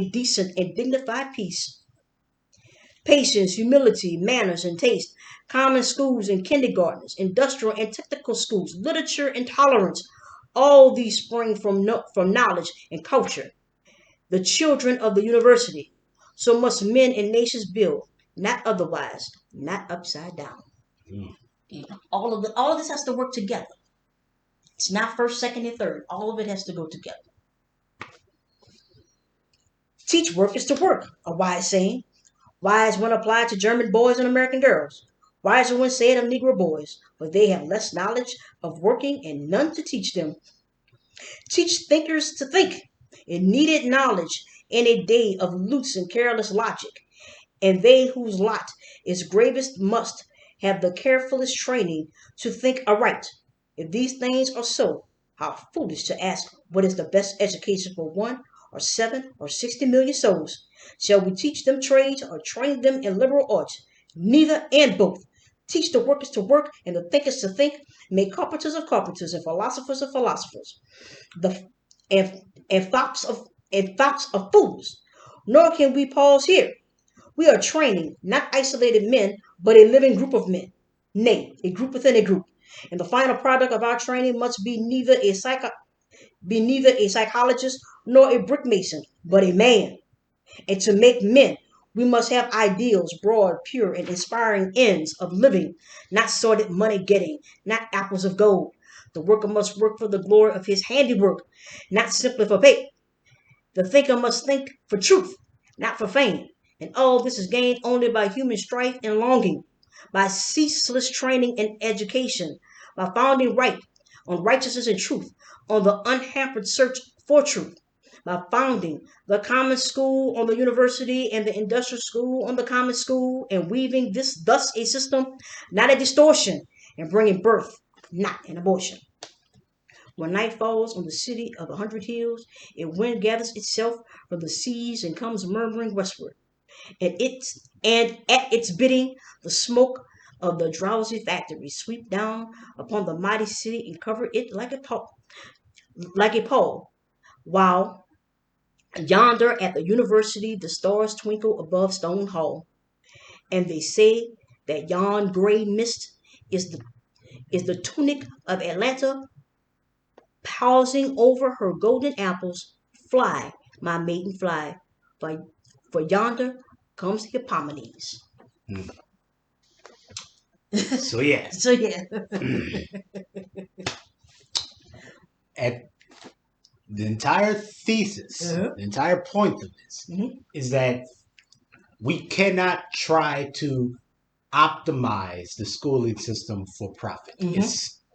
decent and dignified peace. patience, humility, manners, and taste, common schools and kindergartens, industrial and technical schools, literature and tolerance. All these spring from, from knowledge and culture. The children of the university. So must men and nations build, not otherwise, not upside down. Mm. All of this has to work together. It's not first, second, and third. All of it has to go together. Teach work is to work, a wise saying. Wise when applied to German boys and American girls. Wiser when said of Negro boys, but they have less knowledge of working and none to teach them. Teach thinkers to think. It needed knowledge in a day of loose and careless logic. And they whose lot is gravest must have the carefulest training to think aright. If these things are so, how foolish to ask what is the best education for 1 or 7 or 60 million souls. Shall we teach them trades or train them in liberal arts? Neither and both. Teach the workers to work and the thinkers to think. Make carpenters of carpenters and philosophers of philosophers. The and thoughts of fools. Nor can we pause here. We are training not isolated men, but a living group of men. Nay, a group within a group. And the final product of our training must be neither a psychologist nor a brick mason, but a man. And to make men, we must have ideals, broad, pure, and inspiring ends of living, not sordid money getting, not apples of gold. The worker must work for the glory of his handiwork, not simply for pay. The thinker must think for truth, not for fame. And all this is gained only by human strife and longing, by ceaseless training and education, by founding right on righteousness and truth, on the unhampered search for truth, by founding the common school on the university and the industrial school on the common school, and weaving this thus a system, not a distortion, and bringing birth, not an abortion. When night falls on the city of 100 hills, a wind gathers itself from the seas and comes murmuring westward. And at its bidding, the smoke of the drowsy factories sweep down upon the mighty city and cover it like a pall. While yonder at the university the stars twinkle above Stone Hall, and they say that yon gray mist is the tunic of Atlanta pausing over her golden apples. Fly, my maiden, fly, for, for yonder comes Hippomenes. Mm. So yeah, So yeah. at the entire thesis, the entire point of this is that we cannot try to optimize the schooling system for profit,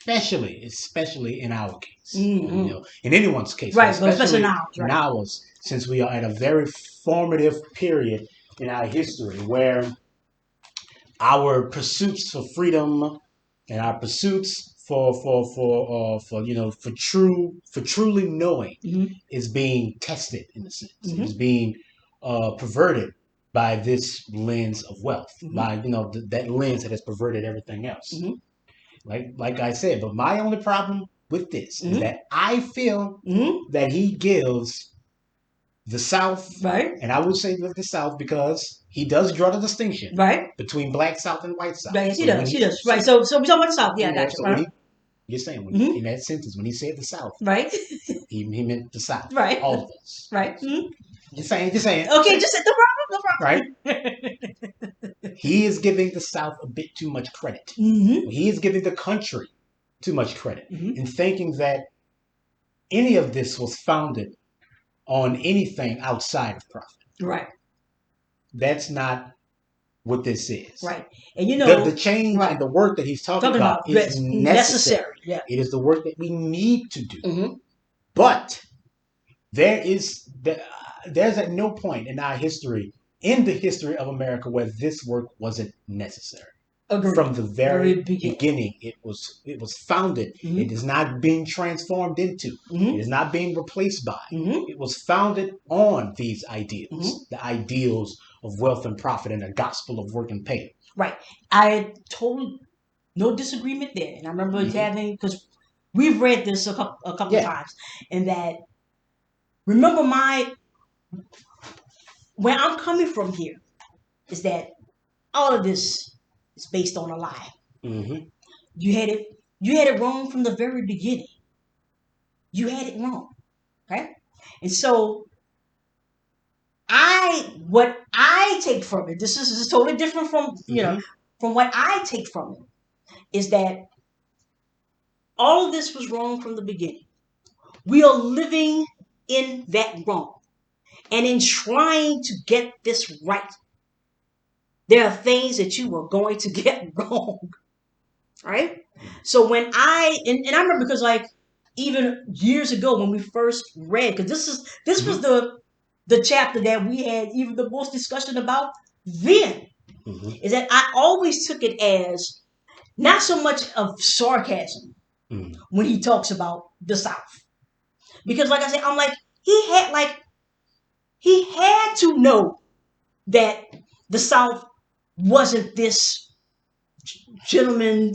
especially in our case. In anyone's case, Right, but especially now, in right. ours, since we are at a very formative period in our history where our pursuits for freedom and our pursuits for truly knowing is being tested in a sense. It's being perverted by this lens of wealth, by that lens that has perverted everything else. Like I said, but my only problem with this is that I feel that he gives the South, Right. and I would say the South because he does draw the distinction Right. between Black South and White South. Right, yes, So he does. He does. Right. So we're talking about the South. Yeah, I got you. So when you're saying in that sentence when he said the South, Right. he meant the South, Right. all of us. Right. Just saying. Okay, just no problem. Right. He is giving the South a bit too much credit. He is giving the country too much credit in thinking that any of this was founded on anything outside of profit. Right. That's not what this is. Right. And the change and the work that he's talking about is necessary. Yeah. It is the work that we need to do. But there's at no point in our history, in the history of America, where this work wasn't necessary. Agreed. From the very beginning, it was founded. It is not being transformed into. It is not being replaced by. It was founded on these ideals, the ideals of wealth and profit and the gospel of work and pay. Right. I totally no disagreement there, and I remember having because we've read this a couple of times, and that remember where I'm coming from here is that all of this is based on a lie. Mm-hmm. You had it. You had it wrong from the very beginning. You had it wrong. Okay, and so what I take from it. This is totally different from Mm-hmm. from what I take from it is that all of this was wrong from the beginning. We are living in that wrong. And in trying to get this right, there are things that you are going to get wrong. Right? So when and I remember because like even years ago when we first read, because this was Mm-hmm. the chapter that we had even the most discussion about then, Mm-hmm. is that I always took it as not so much of sarcasm Mm-hmm. when he talks about the South. Because like I said, I'm like, he had to know that the South wasn't this gentleman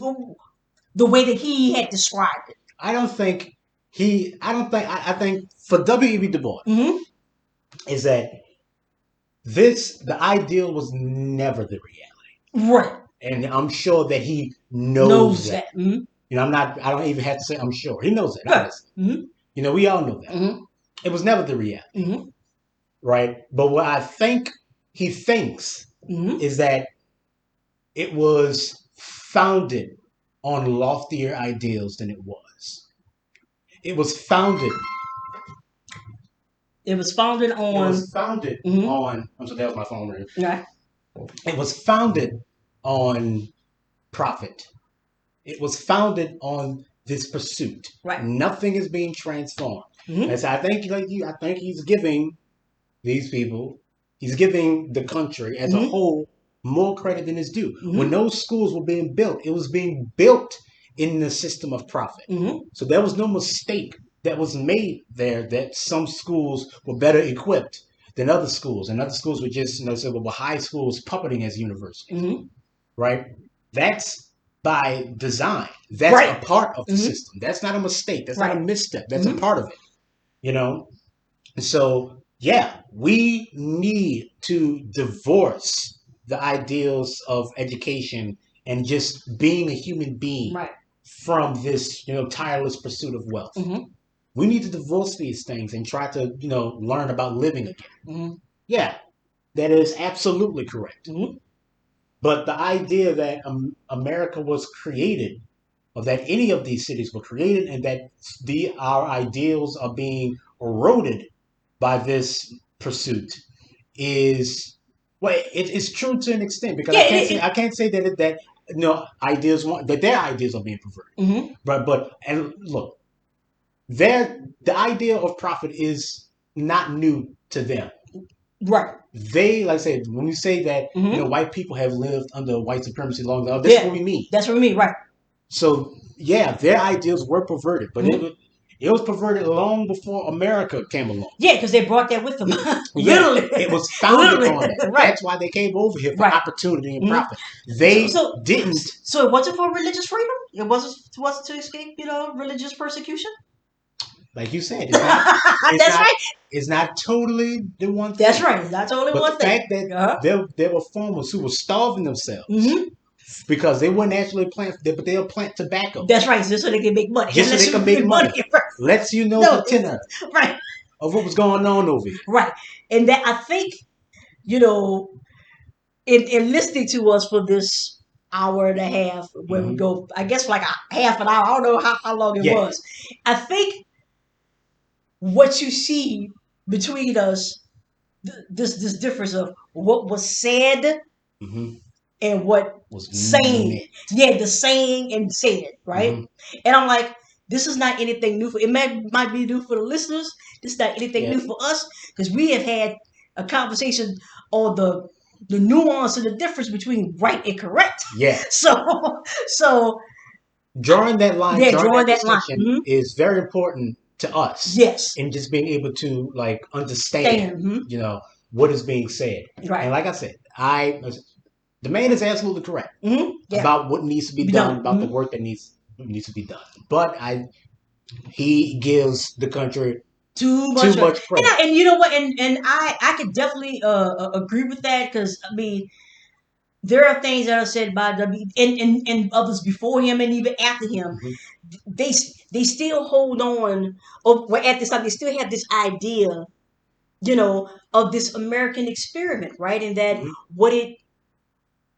the way that he had described it. I don't think I think for W.E.B. Du Bois Mm-hmm. is that the ideal was never the reality. Right. And I'm sure that he knows Knows that. that. Mm-hmm. I don't even have to say I'm sure. He knows that, Right. honestly. Mm-hmm. We all know that. Mm-hmm. It was never the reality, Mm-hmm. right? But what I think he thinks Mm-hmm. is that it was founded on loftier ideals than it was. It was founded. It was founded It on. was founded Mm-hmm. on. I'm sorry, that was my phone ring. Right. It was founded on profit. It was founded on this pursuit. Right. Nothing is being transformed. Mm-hmm. And so I think he's giving these people, he's giving the country as a Mm-hmm. whole more credit than is due. When Mm-hmm. those schools were being built, it was being built in the system of profit. Mm-hmm. So there was no mistake that was made there that some schools were better equipped than other schools, and other schools were just, so were high schools puppeting as universities, Mm-hmm. right? That's by design. That's a Right. part of the Mm-hmm. system. That's not a mistake. That's not a Right. misstep. That's a Mm-hmm. part of it, you know? So, yeah, we need to divorce the ideals of education and just being a human being Right. from this, tireless pursuit of wealth. Mm-hmm. We need to divorce these things and try to, learn about living again. Mm-hmm. Yeah, that is absolutely correct. Mm-hmm. But the idea that America was created, or that any of these cities were created, and that our ideals are being eroded by this pursuit is, well, it's true to an extent, because Yeah. I can't say that ideas want that their ideas are being perverted. Mm-hmm. And look, the idea of profit is not new to them. Right. They, like I said, when we say that Mm-hmm. white people have lived under white supremacy long ago, that's Yeah. what we mean. That's what I mean. Right. So yeah, their ideals were perverted, but Mm-hmm. it was perverted long before America came along. Yeah, because they brought that with them. Yeah, Literally. it was founded Literally. on that. Right. That's why they came over here for Right. opportunity and Mm-hmm. profit. They So didn't, so it wasn't for religious freedom. It wasn't to escape, religious persecution. like you said, it's not. It's That's not. right. It's not totally the one thing. That's right. That's only But one the thing. fact that Uh-huh. there were farmers who were starving themselves Mm-hmm. because they wouldn't actually plant, but they'll plant tobacco That's right. Just so they can make money. just so they can make money. Lets you know No, the tenor right, of what was going on over here. right. And that I think, you know, in listening to us for this hour and a half, when we Mm-hmm. go, I guess like a half an hour. I don't know how long it Yeah. was. I think what you see between us, this difference of what was said Mm-hmm. and what Was saying, meant. yeah, the saying and said, right? Mm-hmm. And I'm like, this is not anything new for it. Might be new for the listeners. This is not anything Yeah. new for us because we have had a conversation on the nuance and the difference between right and correct. Yeah. So Drawing that line, yeah, drawing drawing that that line. distinction Mm-hmm. is very important to us Yes. in just being able to understand, Mm-hmm. what is being said. Right. And like I said, the man is absolutely correct Mm-hmm. Yeah. about what needs to be Be done, done. about the Mm-hmm. work that needs to be done. But he gives the country Too too much. much credit. And you know what? And I could definitely agree with that because I mean there are things that are said by W and others before him and even after him. Mhm. They they still hold on, or well, at this time they still have this idea, of this American experiment, right? And that Mhm. what it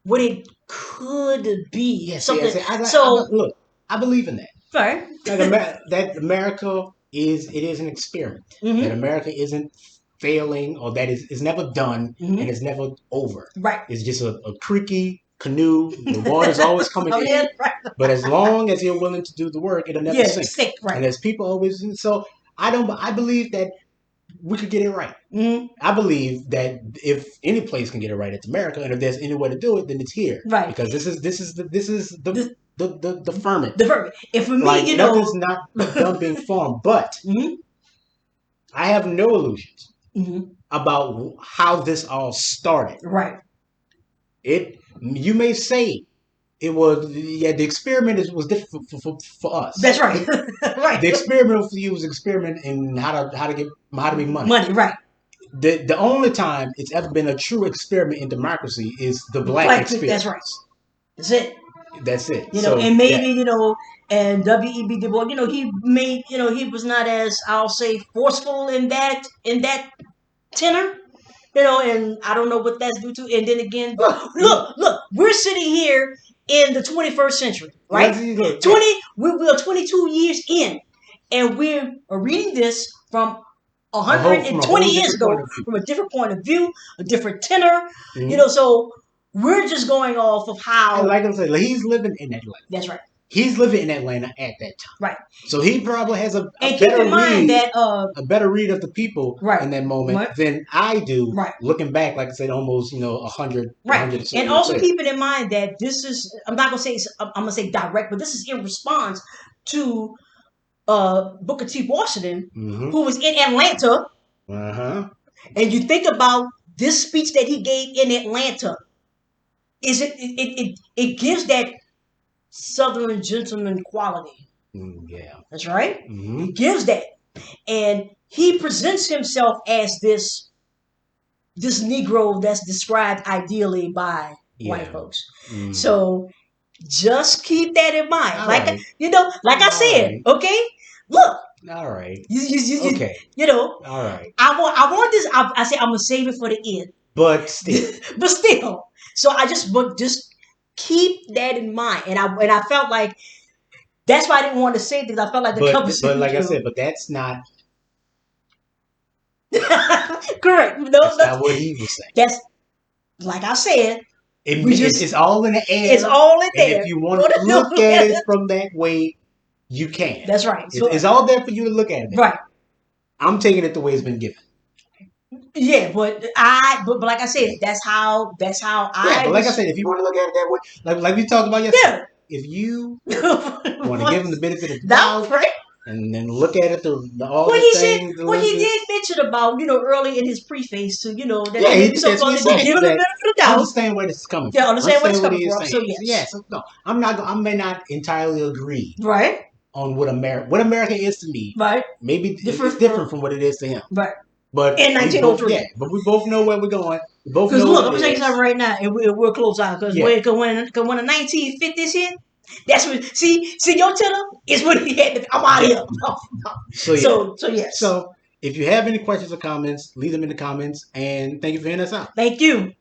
what it could be Yeah, see, something. I So, look, I believe in that. right. Like that America is an experiment. That Mm-hmm. America isn't failing, or that is never done and Mm-hmm. it's never over. Right. It's just a creaky canoe. The water's always coming Oh yeah, in, right. but as long as you're willing to do the work, it'll never Yeah, sink. sick, right. And as people always, so I don't. I believe that we could get it right. Mm-hmm. I believe that if any place can get it right, it's America, and if there's any way to do it, then it's here. Right. Because this is The, the ferment. the verb. And for me, Like nothing's not done being formed, but mm-hmm. I have no illusions Mm-hmm. about how this all started. Right. You may say it was, yeah, the experiment was different for us. That's right. Right. The experiment for you was experiment in how to make money. Money, right. The only time it's ever been a true experiment in democracy is the black Like that's experience. right. That's it. That's it. And Yeah. maybe, and W.E.B Du Bois, he made, he was not as, I'll say, forceful in that tenor, and I don't know what that's due to. And then again, look, we're sitting here in the 21st century, right? Look, 20, we're 22 years in, and we're reading this from from a 120 whole years different ago, point of view. from a different point of view, a different tenor, Mhm. so we're just going off of And how. like I said, he's living in Atlanta. That's right. He's living in Atlanta at that time. Right. So he probably has And keep in mind that a better read of the people right. in that moment Right. than I do. Right. Looking back, like I said, almost 100, right. 100 And also keeping in mind that this is, I'm not gonna say, I'm gonna say direct, but this is in response to Booker T. Washington, Mm-hmm. who was in Atlanta. Uh-huh. And you think about this speech that he gave in Atlanta. It gives that Southern gentleman quality. Yeah. That's right. Mm-hmm. It gives that. And he presents himself as this Negro that's described ideally by white folks. Mm-hmm. So just keep that in mind. All like right. like I said, right. okay? Look. All right. Okay. All right. I want this. I say I'm gonna save it for the end. But still. But still. So I just keep that in mind. And I felt like that's why I didn't want to say this. I felt like the conversation. But like I said, but that's not correct. No, that's not what he was saying. That's like I said. It's all in the air. It's all in there. And if you want to look at it from that way, you can. That's right. It's all there for you to look at it. Right. I'm taking it the way it's been given. Yeah, but like I said, that's how I. Yeah, but like I said, if you want to look at it that way, like we talked about yesterday, if you want to give him the benefit of the doubt, right? And then look at it all what the he things. said, what he did mention about, early in his preface to, that yeah, maybe some folks give him the benefit of the doubt. Understand where this is coming from. Yeah, understand where it's coming from. So yes. So no, I may not entirely agree. Right. On what America is to me. Right. Maybe it's different from what it is to him. Right. But in 1903. But we both know where we're going. We both know. Because look, I'm gonna tell you something right now, and we'll close out. Because when the 1950s hit, that's when see your tenor is when he had to. I'm out of here. No. So yes. So if you have any questions or comments, leave them in the comments, and thank you for hearing us out. Thank you.